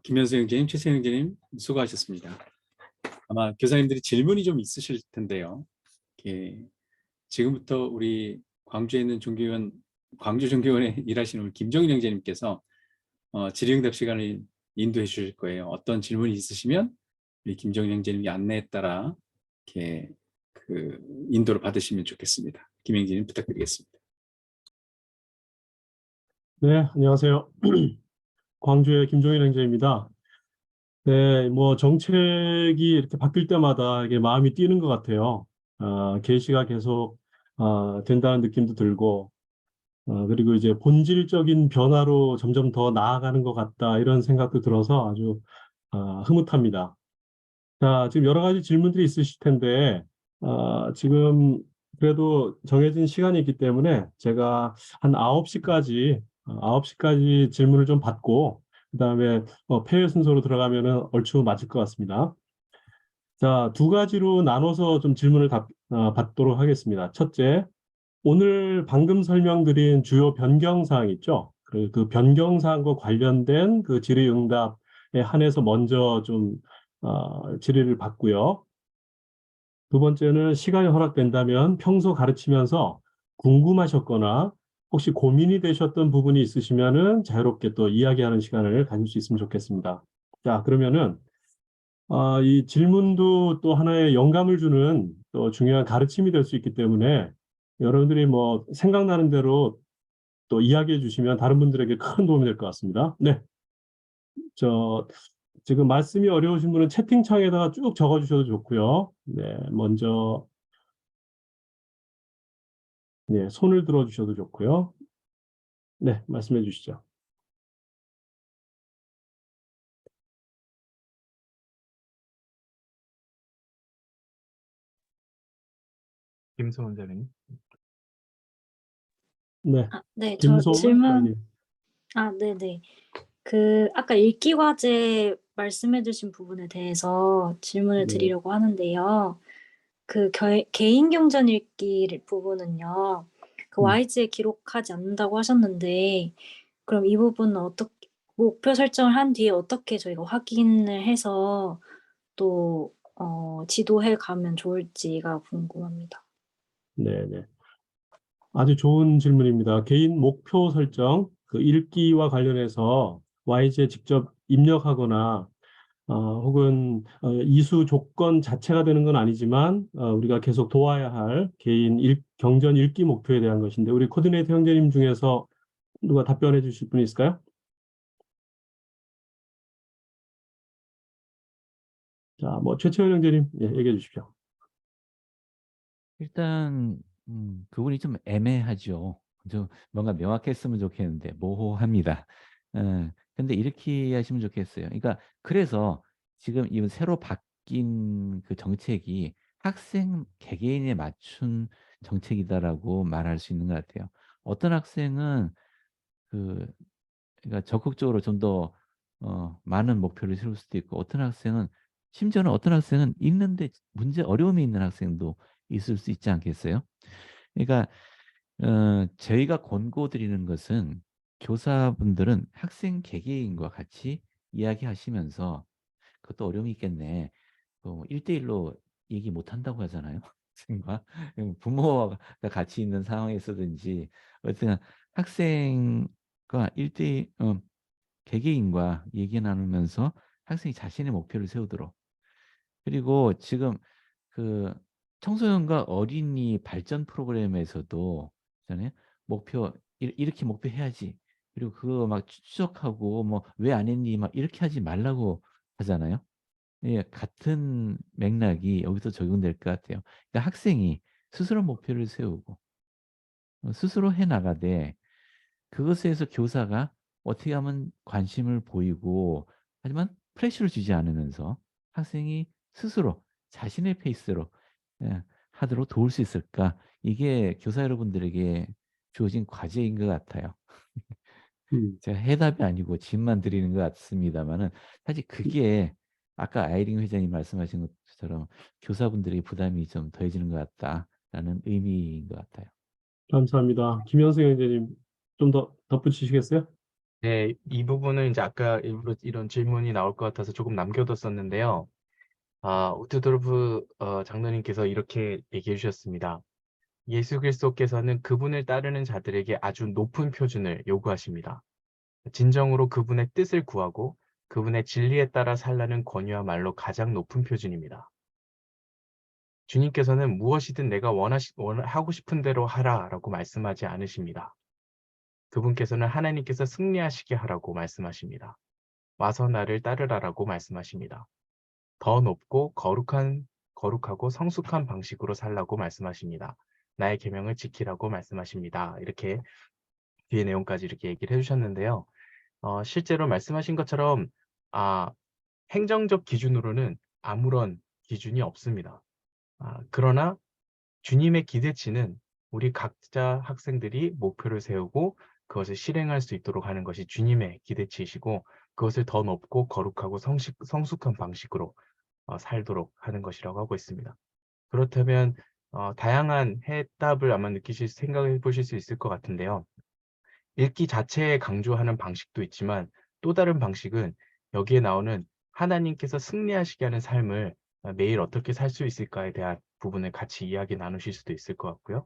김현수 형제님, 최세영 형제님 수고하셨습니다. 아마 교사님들이 질문이 좀 있으실 텐데요. 이렇게 지금부터 우리 광주에 있는 종교원, 광주 종교원에 일하시는 우리 김정인 형제님께서 질의응답 시간을 인도해 주실 거예요. 어떤 질문이 있으시면 우리 김정인 형제님이 안내에 따라 이렇게 그 인도를 받으시면 좋겠습니다. 김 형제님 부탁드리겠습니다. 네, 안녕하세요. 광주의 김종인 행정입니다. 네, 뭐 정책이 이렇게 바뀔 때마다 이게 마음이 뛰는 것 같아요. 계시가 계속 된다는 느낌도 들고, 그리고 이제 본질적인 변화로 점점 더 나아가는 것 같다 이런 생각도 들어서 아주 흐뭇합니다. 자, 지금 여러 가지 질문들이 있으실 텐데, 지금 그래도 정해진 시간이 있기 때문에 제가 한 9시까지 질문을 좀 받고, 그 다음에 폐회 순서로 들어가면은 얼추 맞을 것 같습니다. 자, 두 가지로 나눠서 좀 질문을 받도록 하겠습니다. 첫째, 오늘 방금 설명드린 주요 변경사항 있죠? 그 변경사항과 관련된 그 질의응답에 한해서 먼저 좀 질의를 받고요. 두 번째는 시간이 허락된다면 평소 가르치면서 궁금하셨거나 혹시 고민이 되셨던 부분이 있으시면은 자유롭게 또 이야기하는 시간을 가질 수 있으면 좋겠습니다. 자, 그러면은 이 질문도 또 하나의 영감을 주는 또 중요한 가르침이 될 수 있기 때문에 여러분들이 뭐 생각나는 대로 또 이야기해 주시면 다른 분들에게 큰 도움이 될 것 같습니다. 네. 지금 말씀이 어려우신 분은 채팅창에다가 쭉 적어 주셔도 좋고요. 네, 먼저 네, 손을 들어 주셔도 좋고요. 네, 말씀해 주시죠. 김수 원장님. 네, 네, 저 김소은 질문, 의원님. 네네. 아까 읽기 과제 말씀해주신 부분에 대해서 질문을 네. 드리려고 하는데요. 개인 경전 읽기 부분은요, YG에 기록하지 않는다고 하셨는데, 그럼 이 부분은 목표 설정을 한 뒤에 어떻게 저희가 확인을 해서 또, 지도해 가면 좋을지가 궁금합니다. 네, 네. 아주 좋은 질문입니다. 개인 목표 설정, 그 읽기와 관련해서 YG에 직접 입력하거나 혹은 이수 조건 자체가 되는 건 아니지만 우리가 계속 도와야 할 개인 경전 읽기 목표에 대한 것인데 우리 코디네이터 형제님 중에서 누가 답변해 주실 분 있을까요? 자, 뭐 최채원 형제님 얘기해 주십시오. 일단 그분이 좀 애매하죠. 좀 뭔가 명확했으면 좋겠는데 모호합니다. 근데 이렇게 하시면 좋겠어요. 그러니까 그래서 지금 이 새로 바뀐 그 정책이 학생 개개인에 맞춘 정책이다라고 말할 수 있는 것 같아요. 어떤 학생은 그러니까 적극적으로 좀 더 많은 목표를 세울 수도 있고 심지어는 어떤 학생은 읽는데 어려움이 있는 학생도 있을 수 있지 않겠어요? 그러니까 저희가 권고드리는 것은 교사분들은 학생 개개인과 같이 이야기하시면서 그것도 어려움이 있겠네. 1대1로 얘기 못 한다고 하잖아요. 학생과 부모가 같이 있는 상황에서든지 어쨌든 학생과 1대1 개개인과 얘기 나누면서 학생이 자신의 목표를 세우도록. 그리고 지금 그 청소년과 어린이 발전 프로그램에서도 있잖아요. 이렇게 목표해야지. 그리고 그거 막 추적하고 뭐 왜 안 했니 막 이렇게 하지 말라고 하잖아요. 예, 같은 맥락이 여기서 적용될 것 같아요. 그러니까 학생이 스스로 목표를 세우고 스스로 해 나가되 그것에 대해서 교사가 어떻게 하면 관심을 보이고 하지만 프레셔를 주지 않으면서 학생이 스스로 자신의 페이스로 하도록 도울 수 있을까? 이게 교사 여러분들에게 주어진 과제인 것 같아요. 제가 해답이 아니고 질문만 드리는 것 같습니다만은 사실 그게 아까 아이린 회장님 말씀하신 것처럼 교사분들에게 부담이 좀 더해지는 것 같다라는 의미인 것 같아요. 감사합니다. 김현승 형제님 좀 더 덧붙이시겠어요? 네, 이 부분은 이제 아까 일부러 이런 질문이 나올 것 같아서 조금 남겨뒀었는데요. 우트도르프 장로님께서 이렇게 얘기해 주셨습니다. 예수 그리스도께서는 그분을 따르는 자들에게 아주 높은 표준을 요구하십니다. 진정으로 그분의 뜻을 구하고 그분의 진리에 따라 살라는 권유야말로 가장 높은 표준입니다. 주님께서는 무엇이든 내가 하고 싶은 대로 하라라고 말씀하지 않으십니다. 그분께서는 하나님께서 승리하시게 하라고 말씀하십니다. 와서 나를 따르라라고 말씀하십니다. 더 높고 거룩하고 성숙한 방식으로 살라고 말씀하십니다. 나의 계명을 지키라고 말씀하십니다. 이렇게 뒤에 내용까지 이렇게 얘기를 해주셨는데요. 실제로 말씀하신 것처럼 행정적 기준으로는 아무런 기준이 없습니다. 그러나 주님의 기대치는 우리 각자 학생들이 목표를 세우고 그것을 실행할 수 있도록 하는 것이 주님의 기대치이시고 그것을 더 높고 거룩하고 성숙한 방식으로 살도록 하는 것이라고 하고 있습니다. 그렇다면 다양한 해답을 아마 생각해 보실 수 있을 것 같은데요. 읽기 자체에 강조하는 방식도 있지만 또 다른 방식은 여기에 나오는 하나님께서 승리하시게 하는 삶을 매일 어떻게 살 수 있을까에 대한 부분을 같이 이야기 나누실 수도 있을 것 같고요.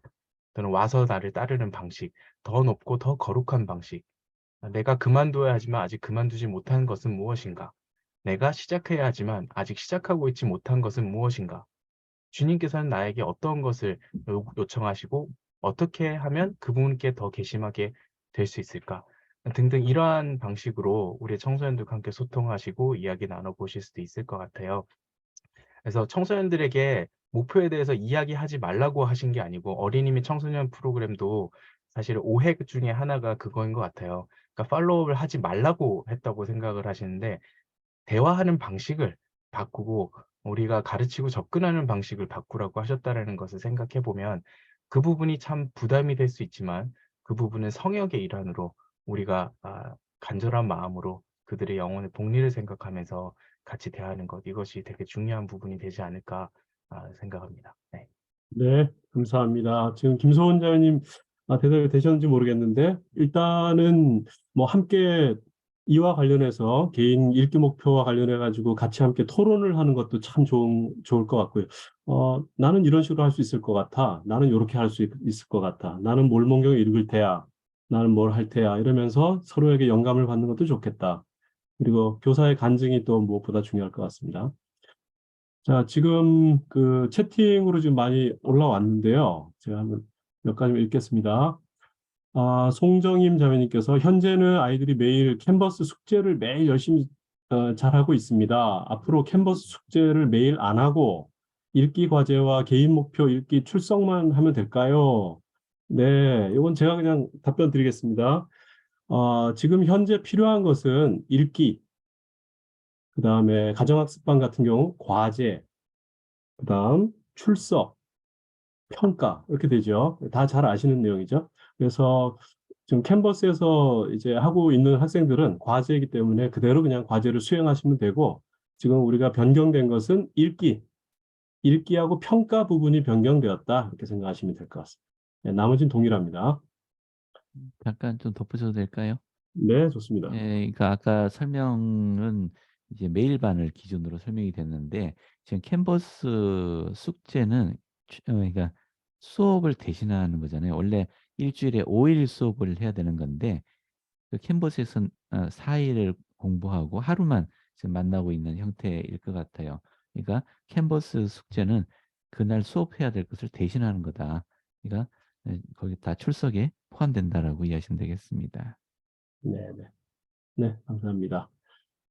또는 와서 나를 따르는 방식, 더 높고 더 거룩한 방식, 내가 그만둬야 하지만 아직 그만두지 못한 것은 무엇인가? 내가 시작해야 하지만 아직 시작하고 있지 못한 것은 무엇인가? 주님께서는 나에게 어떤 것을 요청하시고 어떻게 하면 그분께 더 괘씸하게 될 수 있을까? 등등 이러한 방식으로 우리 청소년들과 함께 소통하시고 이야기 나눠보실 수도 있을 것 같아요. 그래서 청소년들에게 목표에 대해서 이야기하지 말라고 하신 게 아니고 어린이 및 청소년 프로그램도 사실 오해 중에 하나가 그거인 것 같아요. 그러니까 팔로우업을 하지 말라고 했다고 생각을 하시는데 대화하는 방식을 바꾸고 우리가 가르치고 접근하는 방식을 바꾸라고 하셨다는 것을 생각해 보면 그 부분이 참 부담이 될 수 있지만 그 부분은 성역의 일환으로 우리가 간절한 마음으로 그들의 영혼의 복리를 생각하면서 같이 대하는 것 이것이 되게 중요한 부분이 되지 않을까 생각합니다. 네. 네, 감사합니다. 지금 김소원 자매님 대답이 되셨는지 모르겠는데 일단은 뭐 함께 이와 관련해서 개인 읽기 목표와 관련해 가지고 같이 함께 토론을 하는 것도 참 좋을 것 같고요. 나는 이런 식으로 할 수 있을 것 같아. 나는 이렇게 할 수 있을 것 같아. 나는 몰몬경을 읽을 테야. 나는 뭘 할 테야. 이러면서 서로에게 영감을 받는 것도 좋겠다. 그리고 교사의 간증이 또 무엇보다 중요할 것 같습니다. 자, 지금 그 채팅으로 지금 많이 올라왔는데요. 제가 한번 몇 가지 읽겠습니다. 송정임 자매님께서 현재는 아이들이 매일 캔버스 숙제를 매일 열심히 잘하고 있습니다. 앞으로 캔버스 숙제를 매일 안 하고 읽기 과제와 개인 목표 읽기 출석만 하면 될까요? 네, 이건 제가 그냥 답변 드리겠습니다. 지금 현재 필요한 것은 읽기, 그 다음에 가정학습반 같은 경우 과제, 그 다음 출석, 평가 이렇게 되죠. 다 잘 아시는 내용이죠. 그래서 지금 캔버스에서 이제 하고 있는 학생들은 과제이기 때문에 그대로 그냥 과제를 수행하시면 되고 지금 우리가 변경된 것은 읽기하고 평가 부분이 변경되었다 이렇게 생각하시면 될 것 같습니다. 네, 나머지는 동일합니다. 잠깐 좀 덧붙여도 될까요? 네, 좋습니다. 그러니까 아까 설명은 이제 매일반을 기준으로 설명이 됐는데 지금 캔버스 숙제는 그러니까 수업을 대신하는 거잖아요. 원래 일주일에 5일 수업을 해야 되는 건데 그 캔버스에서는 4일을 공부하고 하루만 지금 만나고 있는 형태일 것 같아요. 그러니까 캔버스 숙제는 그날 수업해야 될 것을 대신하는 거다. 그러니까 거기 다 출석에 포함된다라고 이해하시면 되겠습니다. 네, 네. 네, 감사합니다.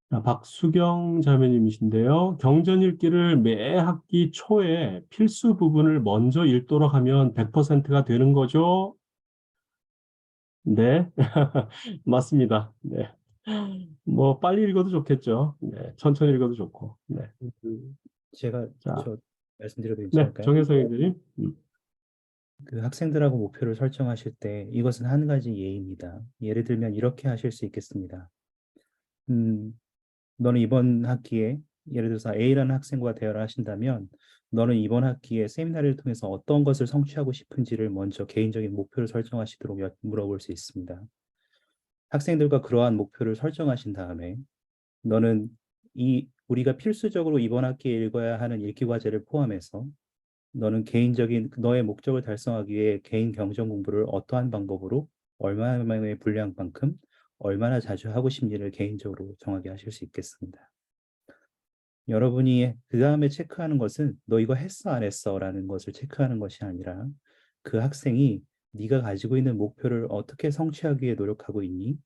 자, 박수경 자매님이신데요. 경전 읽기를 매 학기 초에 필수 부분을 먼저 읽도록 하면 100%가 되는 거죠? 네, 맞습니다. 네. 뭐 빨리 읽어도 좋겠죠. 네, 천천히 읽어도 좋고. 네. 제가 자, 말씀드려도 네, 괜찮을까요? 정혜성 선생님. 그 학생들하고 목표를 설정하실 때 이것은 한 가지 예입니다. 예를 들면 이렇게 하실 수 있겠습니다. 너는 이번 학기에 예를 들어서 A라는 학생과 대화를 하신다면 너는 이번 학기에 세미나를 통해서 어떤 것을 성취하고 싶은지를 먼저 개인적인 목표를 설정하시도록 물어볼 수 있습니다. 학생들과 그러한 목표를 설정하신 다음에 너는 우리가 필수적으로 이번 학기에 읽어야 하는 읽기 과제를 포함해서 너는 개인적인 너의 목적을 달성하기 위해 개인 경전 공부를 어떠한 방법으로 얼마만의 분량만큼 얼마나 자주 하고 싶니를 개인적으로 정하게 하실 수 있겠습니다. 여러분이 그 다음에 체크하는 것은 너 이거 했어 안 했어 라는 것을 체크하는 것이 아니라 그 학생이 네가 가지고 있는 목표를 어떻게 성취하기 위해 노력하고 있니?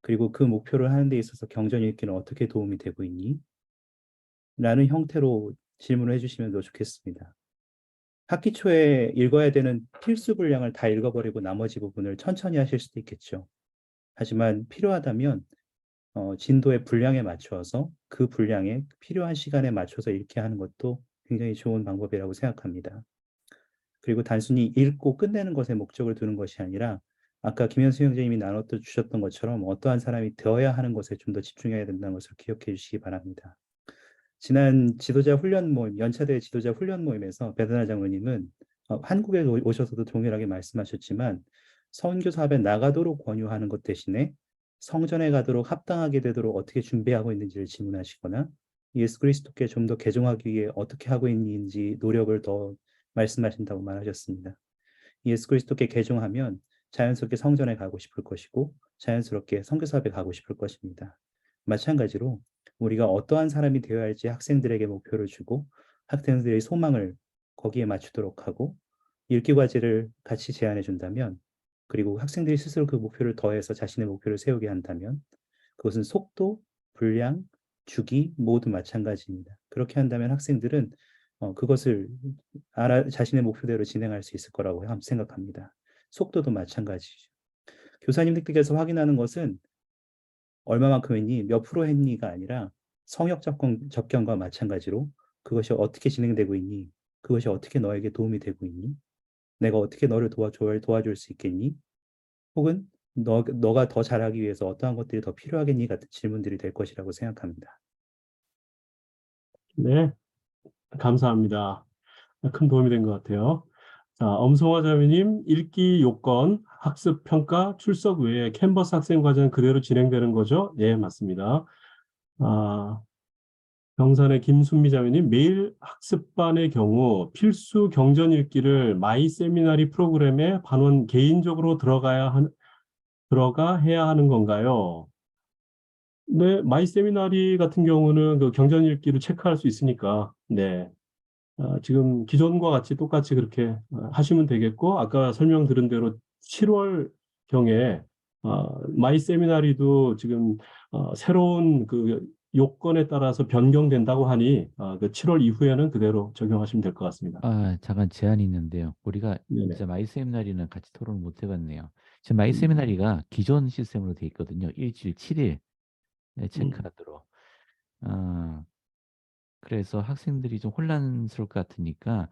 그리고 그 목표를 하는 데 있어서 경전 읽기는 어떻게 도움이 되고 있니? 라는 형태로 질문을 해주시면 더 좋겠습니다. 학기 초에 읽어야 되는 필수 분량을 다 읽어버리고 나머지 부분을 천천히 하실 수도 있겠죠. 하지만 필요하다면 진도의 분량에 맞춰서 그 분량에 필요한 시간에 맞춰서 읽게 하는 것도 굉장히 좋은 방법이라고 생각합니다. 그리고 단순히 읽고 끝내는 것에 목적을 두는 것이 아니라 아까 김현수 형제님이 주셨던 것처럼 어떠한 사람이 되어야 하는 것에 좀 더 집중해야 된다는 것을 기억해 주시기 바랍니다. 지난 지도자 훈련 모임, 연차대 지도자 훈련 모임에서 배드나 장로님은 한국에 오셔서도 동일하게 말씀하셨지만 선교 사업에 나가도록 권유하는 것 대신에 성전에 가도록 합당하게 되도록 어떻게 준비하고 있는지를 질문하시거나 예수 그리스도께 좀 더 개종하기 위해 어떻게 하고 있는지 노력을 더 말씀하신다고 말하셨습니다. 예수 그리스도께 개종하면 자연스럽게 성전에 가고 싶을 것이고 자연스럽게 선교 사업에 가고 싶을 것입니다. 마찬가지로 우리가 어떠한 사람이 되어야 할지 학생들에게 목표를 주고 학생들의 소망을 거기에 맞추도록 하고 읽기 과제를 같이 제안해 준다면 그리고 학생들이 스스로 그 목표를 더해서 자신의 목표를 세우게 한다면 그것은 속도, 분량, 주기 모두 마찬가지입니다. 그렇게 한다면 학생들은 그것을 자신의 목표대로 진행할 수 있을 거라고 생각합니다. 속도도 마찬가지죠. 교사님들께서 확인하는 것은 얼마만큼 했니, 몇 프로 했니가 아니라 성역 접견과 마찬가지로 그것이 어떻게 진행되고 있니, 그것이 어떻게 너에게 도움이 되고 있니, 내가 어떻게 너를 도와줄 수 있겠니, 혹은 너가 더 잘하기 위해서 어떠한 것들이 더 필요하겠니 같은 질문들이 될 것이라고 생각합니다. 네, 감사합니다. 큰 도움이 된 것 같아요. 자, 엄성화 자매님, 읽기 요건, 학습 평가, 출석 외에 캔버스 학생 과정은 그대로 진행되는 거죠? 네, 맞습니다. 경산의 김순미 자매님, 매일 학습반의 경우 필수 경전 읽기를 마이 세미나리 프로그램에 반원 개인적으로 들어가 해야 하는 건가요? 네, 마이 세미나리 같은 경우는 그 경전 읽기를 체크할 수 있으니까, 네. 지금 기존과 같이 똑같이 그렇게 하시면 되겠고, 아까 설명 들은 대로 7월경에 마이 세미나리도 지금 새로운 그 요건에 따라서 변경된다고 하니 그 7월 이후에는 그대로 적용하시면 될 것 같습니다. 잠깐 제안이 있는데요. 우리가 네네. 진짜 마이 세미나리는 같이 토론을 못 해봤네요. 지금 마이 세미나리가 기존 시스템으로 돼 있거든요. 일주일 7일 체크하도록. 그래서 학생들이 좀 혼란스러울 것 같으니까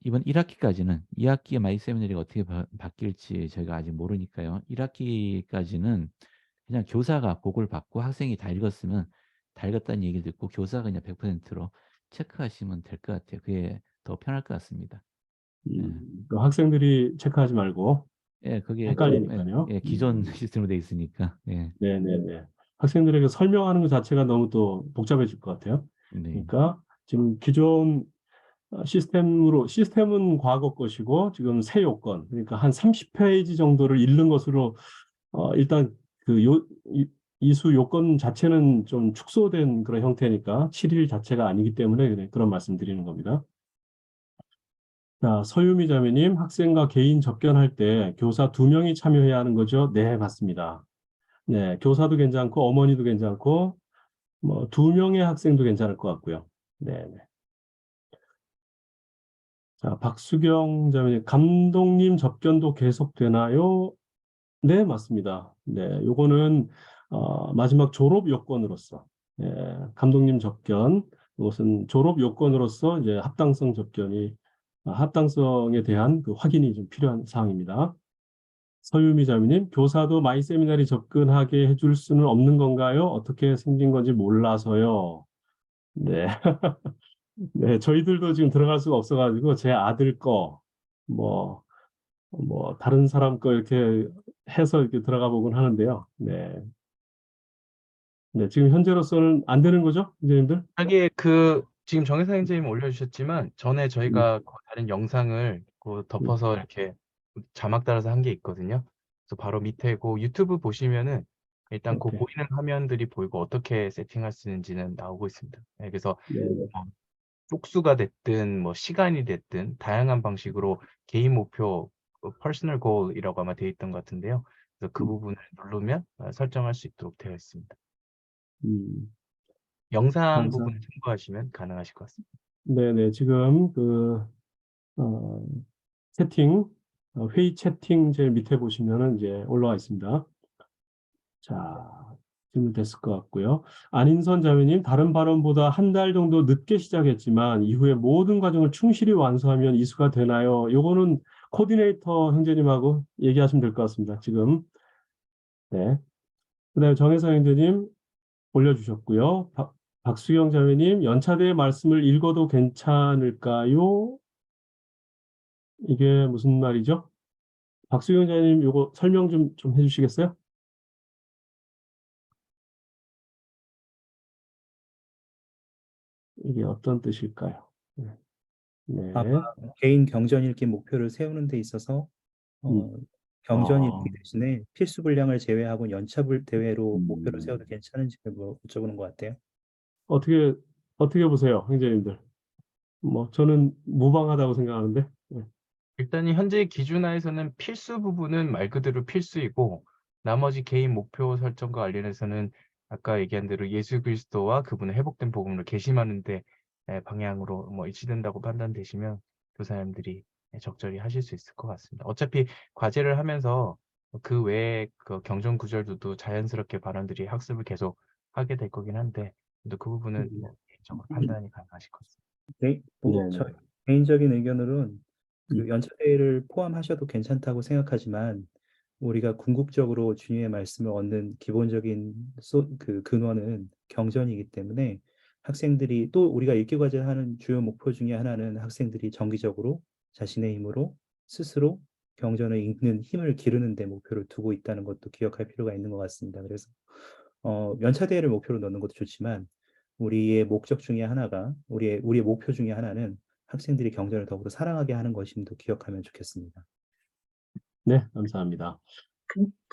이번 1학기까지는 2학기에 마이 세미나리가 어떻게 바뀔지 저희가 아직 모르니까요. 1학기까지는 그냥 교사가 보고를 받고 학생이 다 읽었으면 다 읽었다는 얘기를 듣고 교사가 그냥 100%로 체크하시면 될 것 같아요. 그게 더 편할 것 같습니다. 그 학생들이 체크하지 말고 예, 그게 헷갈리니까요. 기존 시스템으로 돼 있으니까. 예. 네네네. 학생들에게 설명하는 것 자체가 너무 또 복잡해질 것 같아요. 네. 그러니까 지금 기존 시스템은 과거 것이고 지금 새 요건, 그러니까 한 30페이지 정도를 읽는 것으로 일단 이수 요건 자체는 좀 축소된 그런 형태니까 7일 자체가 아니기 때문에 그런 말씀 드리는 겁니다. 자, 서유미 자매님, 학생과 개인 접견할 때 교사 2명이 참여해야 하는 거죠? 네, 맞습니다. 네, 교사도 괜찮고 어머니도 괜찮고 뭐 2명의 학생도 괜찮을 것 같고요. 네. 자, 박수경 자매님, 감독님 접견도 계속되나요? 네, 맞습니다. 네, 요거는 마지막 졸업 요건으로서 감독님 접견, 이것은 졸업 요건으로서 이제 합당성에 대한 그 확인이 좀 필요한 사항입니다. 서유미 자매님, 교사도 마이 세미나리 접근하게 해줄 수는 없는 건가요? 어떻게 생긴 건지 몰라서요. 네. 네, 저희들도 지금 들어갈 수가 없어가지고 제 아들 거, 뭐 다른 사람 거 이렇게 해서 이렇게 들어가 보곤 하는데요. 네. 네, 지금 현재로서는 안 되는 거죠, 선생님들? 여기에 지금 정혜사 선생님 올려주셨지만 전에 저희가 그 다른 영상을 덮어서 이렇게 자막 달아서 한 게 있거든요. 그래서 바로 밑에 유튜브 보시면은 일단 오케이. 보이는 화면들이 보이고 어떻게 세팅할 수 있는지는 나오고 있습니다. 네, 그래서 네, 쪽수가 됐든 뭐 시간이 됐든 다양한 방식으로 개인 목표 퍼스널 골이라고 아마 되어 있던 것 같은데요. 그래서 그 부분을 누르면 설정할 수 있도록 되어 있습니다. 영상 부분을 감사합니다. 참고하시면 가능하실 것 같습니다. 네네, 지금 채팅, 회의 채팅 제일 밑에 보시면은 이제 올라와 있습니다. 자, 질문 됐을 것 같고요. 안인선 자매님, 다른 발언보다 한 달 정도 늦게 시작했지만 이후에 모든 과정을 충실히 완수하면 이수가 되나요? 요거는 코디네이터 형제님하고 얘기하시면 될 것 같습니다. 지금. 네. 그다음에 정혜성 형제님 올려주셨고요. 박수경 자매님, 연차대의 말씀을 읽어도 괜찮을까요? 이게 무슨 말이죠? 박수경 자매님, 요거 설명 좀 해주시겠어요? 이게 어떤 뜻일까요? 네. 아마 개인 경전 읽기 목표를 세우는 데 있어서 경전 읽기 대신에 필수 분량을 제외하고 연차 대회로 목표를 세워도 괜찮은지 뭐 여쭤보는 것 같아요. 어떻게 보세요, 형제님들? 뭐 저는 무방하다고 생각하는데. 네. 일단 현재 기준하에서는 필수 부분은 말 그대로 필수이고 나머지 개인 목표 설정과 관련해서는 아까 얘기한 대로 예수 그리스도와 그분의 회복된 복음을 계시하는 데 방향으로 뭐 일치된다고 판단되시면 교사님들이 적절히 하실 수 있을 것 같습니다. 어차피 과제를 하면서 그 외에 그 경전 구절도 자연스럽게 발언들이 학습을 계속 하게 될 거긴 한데 또 그 부분은 뭐 개인적으로 판단이 가능하실 것 같습니다. 네네. 저 개인적인 의견으로는 그 연차 대회를 포함하셔도 괜찮다고 생각하지만 우리가 궁극적으로 주님의 말씀을 얻는 기본적인 그 근원은 경전이기 때문에 학생들이 또 우리가 읽기 과제를 하는 주요 목표 중에 하나는 학생들이 정기적으로 자신의 힘으로 스스로 경전을 읽는 힘을 기르는 데 목표를 두고 있다는 것도 기억할 필요가 있는 것 같습니다. 그래서 연차 대회를 목표로 넣는 것도 좋지만 우리의 목적 중에 하나가 우리의 목표 중에 하나는 학생들이 경전을 더불어 사랑하게 하는 것임도 기억하면 좋겠습니다. 네, 감사합니다.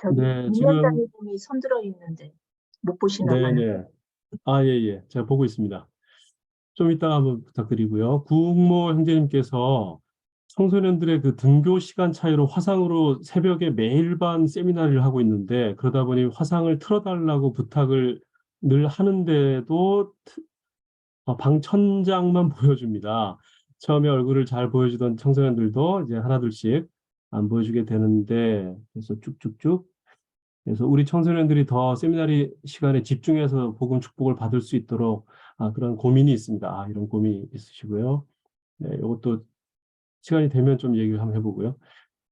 저기 네, 김현 지금 장님이 손들어 있는데 못 보시나 봐요. 네네. 예. 제가 보고 있습니다. 좀 이따가 한번 부탁드리고요. 구흑모 형제님께서 청소년들의 그 등교 시간 차이로 화상으로 새벽에 매일 반 세미나를 하고 있는데 그러다 보니 화상을 틀어달라고 부탁을 늘 하는데도 방 천장만 보여줍니다. 처음에 얼굴을 잘 보여주던 청소년들도 이제 하나둘씩 안 보여주게 되는데 그래서 쭉쭉쭉 그래서 우리 청소년들이 더 세미나리 시간에 집중해서 복음 축복을 받을 수 있도록 그런 고민이 있습니다. 이런 고민이 있으시고요. 네, 이것도 시간이 되면 좀 얘기를 한번 해보고요.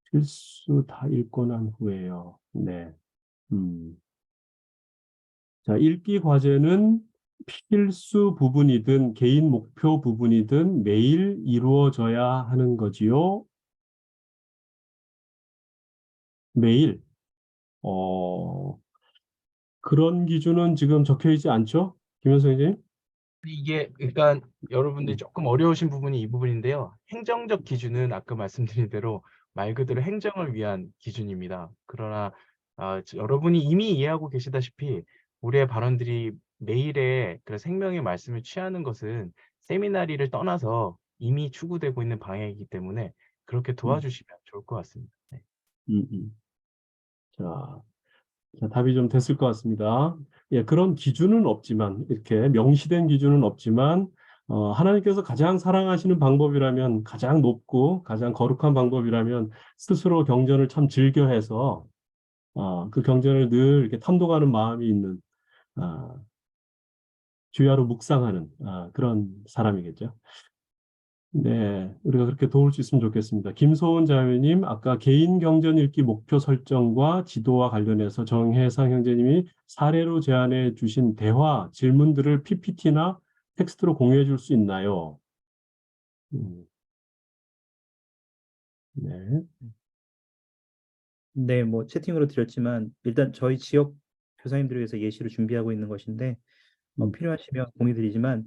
필수 다 읽고 난 후에요. 네. 자, 읽기 과제는 필수 부분이든 개인 목표 부분이든 매일 이루어져야 하는 거지요. 매일. 그런 기준은 지금 적혀 있지 않죠? 김현수 선생님? 이게 그러니까 여러분들이 조금 어려우신 부분이 이 부분인데요. 행정적 기준은 아까 말씀드린 대로 말 그대로 행정을 위한 기준입니다. 그러나 여러분이 이미 이해하고 계시다시피 우리의 발언들이 매일의 그 생명의 말씀을 취하는 것은 세미나리를 떠나서 이미 추구되고 있는 방향이기 때문에 그렇게 도와주시면 좋을 것 같습니다. 네. 자, 답이 좀 됐을 것 같습니다. 예, 그런 기준은 없지만, 이렇게 명시된 기준은 없지만, 하나님께서 가장 사랑하시는 방법이라면, 가장 높고 가장 거룩한 방법이라면, 스스로 경전을 참 즐겨해서, 그 경전을 늘 이렇게 탐독하는 마음이 있는, 주야로 묵상하는, 그런 사람이겠죠. 네, 우리가 그렇게 도울 수 있으면 좋겠습니다. 김소은 자매님, 아까 개인 경전 읽기 목표 설정과 지도와 관련해서 정혜상 형제님이 사례로 제안해 주신 대화 질문들을 PPT나 텍스트로 공유해 줄 수 있나요? 네. 네, 뭐 채팅으로 드렸지만 일단 저희 지역 교사님들을 위해서 예시를 준비하고 있는 것인데 음. 필요하시면 공유드리지만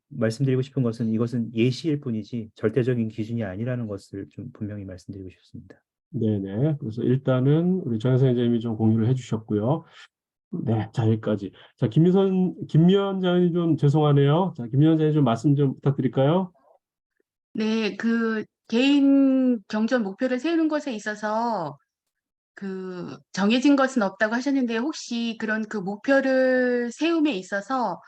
말씀드리고 싶은 것은 이것은 예시일 뿐이지 절대적인 기준이 아니라는 것을 좀 분명히 말씀드리고 싶습니다. 네네. 그래서 일단은 우리 정혜선 선생님이 좀 공유를 해주셨고요. 네, 자, 여기까지. 자, 김미연 장님 좀 죄송하네요. 자, 김미연 장님 좀 말씀 좀 부탁드릴까요? 네, 그 개인 경전 목표를 세우는 것에 있어서 그 정해진 것은 없다고 하셨는데 혹시 그런 그 목표를 세움에 있어서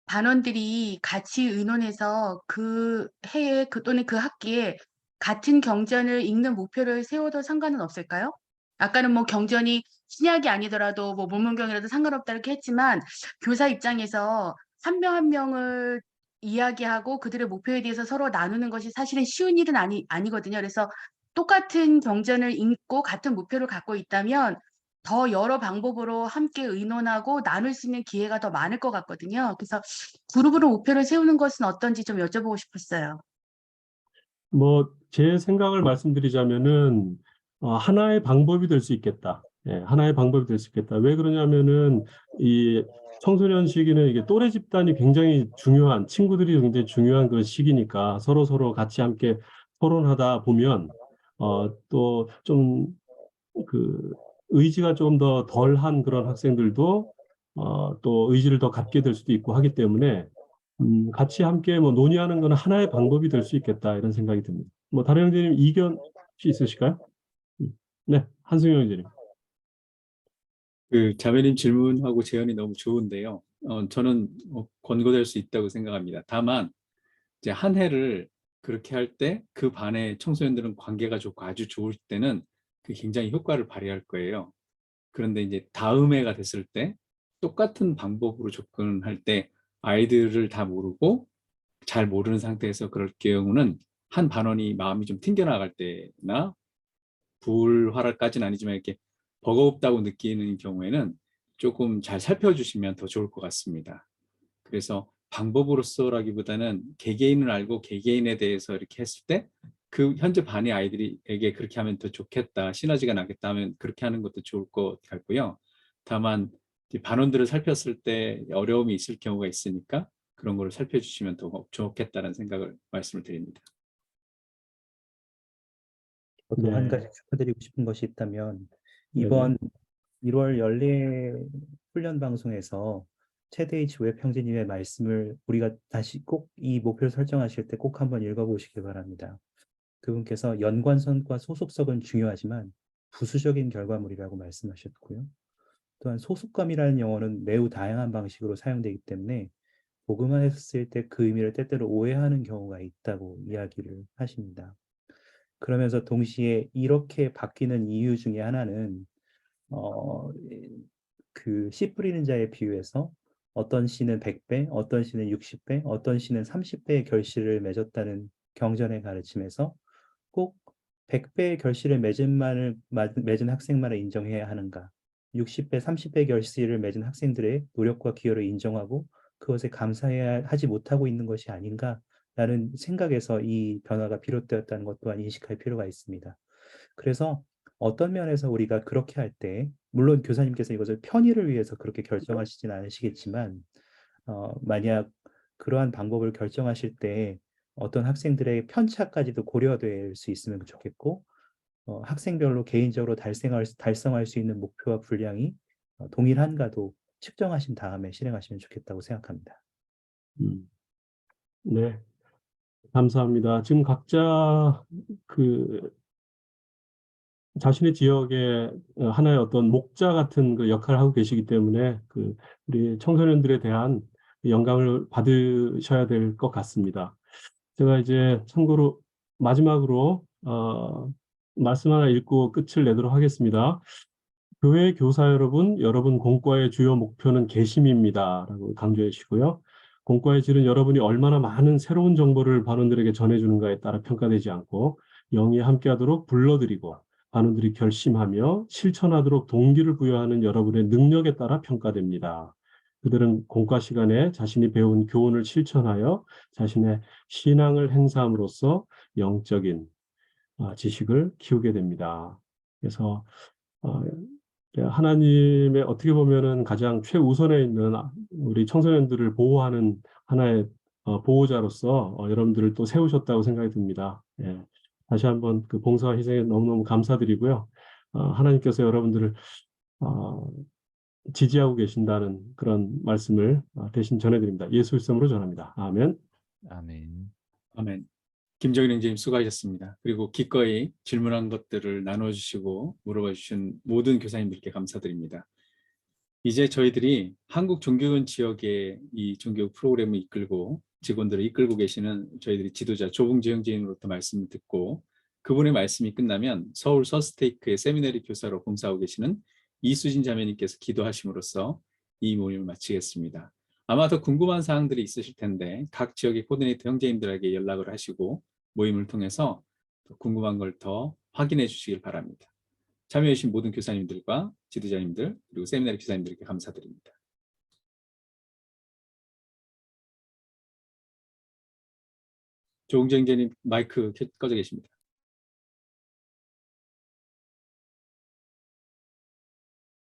반원들이 같이 의논해서 그 해에 또는 그 학기에 같은 경전을 읽는 목표를 세워도 상관은 없을까요? 아까는 뭐 경전이 신약이 아니더라도 뭐 모문경이라도 상관없다 이렇게 했지만 교사 입장에서 한 명 한 명을 이야기하고 그들의 목표에 대해서 서로 나누는 것이 사실은 쉬운 일은 아니거든요. 그래서 똑같은 경전을 읽고 같은 목표를 갖고 있다면 더 여러 방법으로 함께 의논하고 나눌 수 있는 기회가 더 많을 것 같거든요. 그래서 그룹으로 목표를 세우는 것은 어떤지 좀 여쭤보고 싶었어요. 뭐, 제 생각을 말씀드리자면은, 하나의 방법이 될 수 있겠다. 예, 하나의 방법이 될 수 있겠다. 왜 그러냐면은, 이 청소년 시기는 이게 또래 집단이 굉장히 중요한, 친구들이 굉장히 중요한 그런 시기니까 서로 같이 함께 토론하다 보면, 또 좀 그 의지가 좀 더 덜한 그런 학생들도 또 의지를 더 갖게 될 수도 있고 하기 때문에 같이 함께 뭐 논의하는 건 하나의 방법이 될 수 있겠다 이런 생각이 듭니다. 뭐 다른 형제님 이견 혹시 있으실까요? 네, 한승용 형제님. 그 자매님 질문하고 제언이 너무 좋은데요. 저는 권고될 수 있다고 생각합니다. 다만 이제 한 해를 그렇게 할 때 그 반의 청소년들은 관계가 좋고 아주 좋을 때는 그 굉장히 효과를 발휘할 거예요. 그런데 이제 다음 해가 됐을 때 똑같은 방법으로 접근할 때 아이들을 다 모르고 잘 모르는 상태에서 그럴 경우는 한 반원이 마음이 좀 튕겨나갈 때나 불화랄까지는 아니지만 이렇게 버거웁다고 느끼는 경우에는 조금 잘 살펴주시면 더 좋을 것 같습니다. 그래서 방법으로서라기보다는 개개인을 알고 개개인에 대해서 이렇게 했을 때 그 현재 반의 아이들에게 그렇게 하면 더 좋겠다, 시너지가 나겠다 하면 그렇게 하는 것도 좋을 것 같고요. 다만 반원들을 살폈을 때 어려움이 있을 경우가 있으니까 그런 걸 살펴주시면 더 좋겠다는 생각을 말씀을 드립니다. 저도 한 네. 가지 추가드리고 싶은 것이 있다면 네네. 이번 1월 연례 훈련 방송에서 최대희 웹 형제님의 말씀을 우리가 다시 꼭 이 목표를 설정하실 때 꼭 한번 읽어보시기 바랍니다. 그분께서 연관선과 소속성은 중요하지만 부수적인 결과물이라고 말씀하셨고요. 또한 소속감이라는 용어는 매우 다양한 방식으로 사용되기 때문에 복음화해서 쓸 때 그 의미를 때때로 오해하는 경우가 있다고 이야기를 하십니다. 그러면서 동시에 이렇게 바뀌는 이유 중에 하나는 그 씨 뿌리는 자의 비유에서 어떤 씨는 100배, 어떤 씨는 60배, 어떤 씨는 30배의 결실을 맺었다는 경전의 가르침에서 꼭 100배의 결실을 맺은 학생만을 인정해야 하는가? 60배, 30배 결실을 맺은 학생들의 노력과 기여를 인정하고 그것에 감사해야 하지 못하고 있는 것이 아닌가라는 생각에서 이 변화가 비롯되었다는 것 또한 인식할 필요가 있습니다. 그래서 어떤 면에서 우리가 그렇게 할 때, 물론 교사님께서 이것을 편의를 위해서 그렇게 결정하시진 않으시겠지만, 만약 그러한 방법을 결정하실 때 어떤 학생들의 편차까지도 고려될 수 있으면 좋겠고, 학생별로 개인적으로 달성할 수 있는 목표와 분량이 동일한가도 측정하신 다음에 실행하시면 좋겠다고 생각합니다. 네, 감사합니다. 지금 각자 그 자신의 지역에 하나의 어떤 목자 같은 그 역할을 하고 계시기 때문에 그 우리 청소년들에 대한 영감을 받으셔야 될 것 같습니다. 제가 이제 참고로 마지막으로 말씀 하나 읽고 끝을 내도록 하겠습니다. 교회 교사 여러분, 여러분 공과의 주요 목표는 개심입니다. 라고 강조해 주시고요. 공과의 질은 여러분이 얼마나 많은 새로운 정보를 반원들에게 전해주는가에 따라 평가되지 않고 영이 함께하도록 불러들이고 반원들이 결심하며 실천하도록 동기를 부여하는 여러분의 능력에 따라 평가됩니다. 그들은 공과 시간에 자신이 배운 교훈을 실천하여 자신의 신앙을 행사함으로써 영적인 지식을 키우게 됩니다. 그래서 하나님의 어떻게 보면은 가장 최우선에 있는 우리 청소년들을 보호하는 하나의 보호자로서 여러분들을 또 세우셨다고 생각이 듭니다. 예. 다시 한번 그 봉사와 희생에 너무너무 감사드리고요. 하나님께서 여러분들을 지지하고 계신다는 그런 말씀을 대신 전해드립니다. 예수 이름으로 전합니다. 아멘. 아멘. 아멘. 김정일 형제님 수고하셨습니다. 그리고 기꺼이 질문한 것들을 나눠주시고 물어봐 주신 모든 교사님들께 감사드립니다. 이제 저희들이 한국 종교원 지역의 이 종교육 프로그램을 이끌고 직원들을 이끌고 계시는 저희들이 지도자 조봉재 형제님으로부터 말씀을 듣고 그분의 말씀이 끝나면 서울 서스테이크의 세미나리 교사로 봉사하고 계시는 이수진 자매님께서 기도하심으로써 이 모임을 마치겠습니다. 아마 더 궁금한 사항들이 있으실 텐데 각 지역의 코디네이터 형제님들에게 연락을 하시고 모임을 통해서 궁금한 걸 더 확인해 주시길 바랍니다. 참여해 주신 모든 교사님들과 지도자님들 그리고 세미나리 교사님들께 감사드립니다. 조홍재 형제님 마이크 꺼져 계십니다.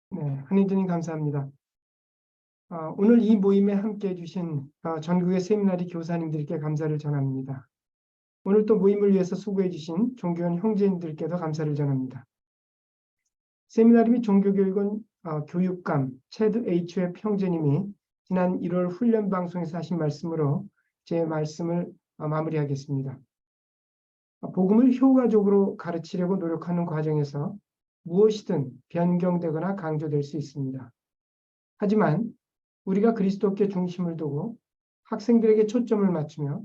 네, 한인주님 감사합니다. 오늘 이 모임에 함께해 주신 전국의 세미나리 교사님들께 감사를 전합니다. 오늘 또 모임을 위해서 수고해 주신 종교원 형제님들께도 감사를 전합니다. 세미나리 및 종교교육원 교육감 체드 H.F. 형제님이 지난 1월 훈련 방송에서 하신 말씀으로 제 말씀을 마무리하겠습니다. 복음을 효과적으로 가르치려고 노력하는 과정에서 무엇이든 변경되거나 강조될 수 있습니다. 하지만 우리가 그리스도께 중심을 두고 학생들에게 초점을 맞추며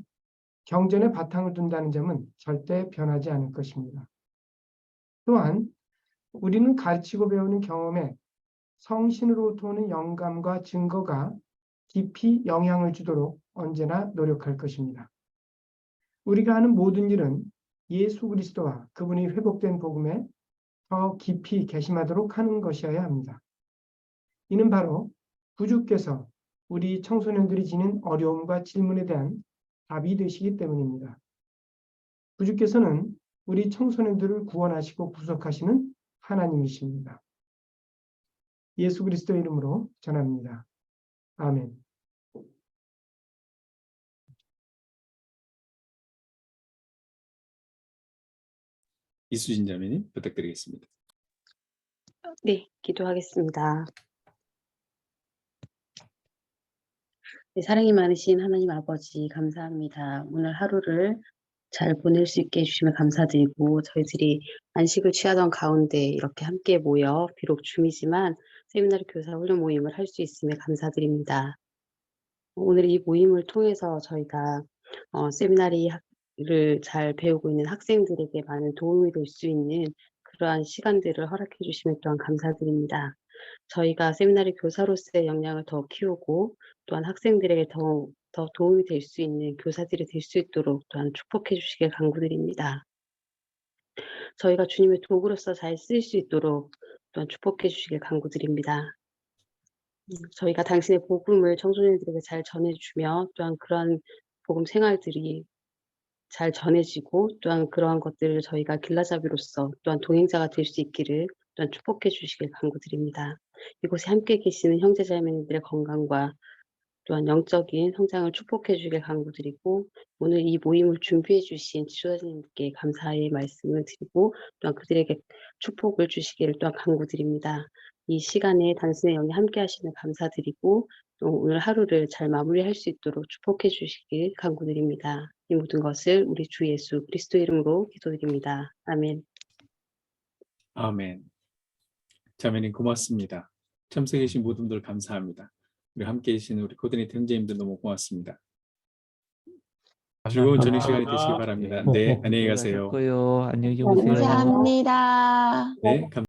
경전에 바탕을 둔다는 점은 절대 변하지 않을 것입니다. 또한 우리는 가르치고 배우는 경험에 성신으로부터 오는 영감과 증거가 깊이 영향을 주도록 언제나 노력할 것입니다. 우리가 하는 모든 일은 예수 그리스도와 그분이 회복된 복음에 더 깊이 개심하도록 하는 것이어야 합니다. 이는 바로 구주께서 우리 청소년들이 지닌 어려움과 질문에 대한 답이 되시기 때문입니다. 구주께서는 우리 청소년들을 구원하시고 구속하시는 하나님이십니다. 예수 그리스도의 이름으로 전합니다. 아멘. 이수진 자매님 부탁드리겠습니다. 네, 기도하겠습니다. 네, 사랑이 많으신 하나님 아버지 감사합니다. 오늘 하루를 잘 보낼 수 있게 해주시면 감사드리고 저희들이 안식을 취하던 가운데 이렇게 함께 모여 비록 줌이지만 세미나리 교사 훈련 모임을 할 수 있음에 감사드립니다. 오늘 이 모임을 통해서 저희가 세미나리를 잘 배우고 있는 학생들에게 많은 도움이 될 수 있는 그러한 시간들을 허락해 주시면 또한 감사드립니다. 저희가 세미나리 교사로서의 역량을 더 키우고 또한 학생들에게 더 도움이 될 수 있는 교사들이 될 수 있도록 또한 축복해 주시길 간구드립니다. 저희가 주님의 도구로서 잘 쓰일 수 있도록 또한 축복해 주시길 간구드립니다. 저희가 당신의 복음을 청소년들에게 잘 전해주며 또한 그런 복음 생활들이 잘 전해지고 또한 그러한 것들을 저희가 길라잡이로서 또한 동행자가 될 수 있기를 또한 축복해 주시길 간구드립니다. 이곳에 함께 계시는 형제자매님들의 건강과 또한 영적인 성장을 축복해 주길 간구드리고 오늘 이 모임을 준비해 주신 지도자님께 감사의 말씀을 드리고 또한 그들에게 축복을 주시기를 또한 간구드립니다. 이 시간에 당신의 영이 함께 하시는 감사드리고 또 오늘 하루를 잘 마무리할 수 있도록 축복해 주시길 간구드립니다. 이 모든 것을 우리 주 예수 그리스도 이름으로 기도드립니다. 아멘. 아멘. 자매님 고맙습니다. 참석해 주신 모든 분들 감사합니다. 우리 함께 계신 우리 코디네이터 형제님들 너무 고맙습니다. 즐거운 저녁 시간이 되시기 바랍니다. 네, 안녕히 가세요. 수고하셨고요. 안녕히 주무세요. 감사합니다. 네,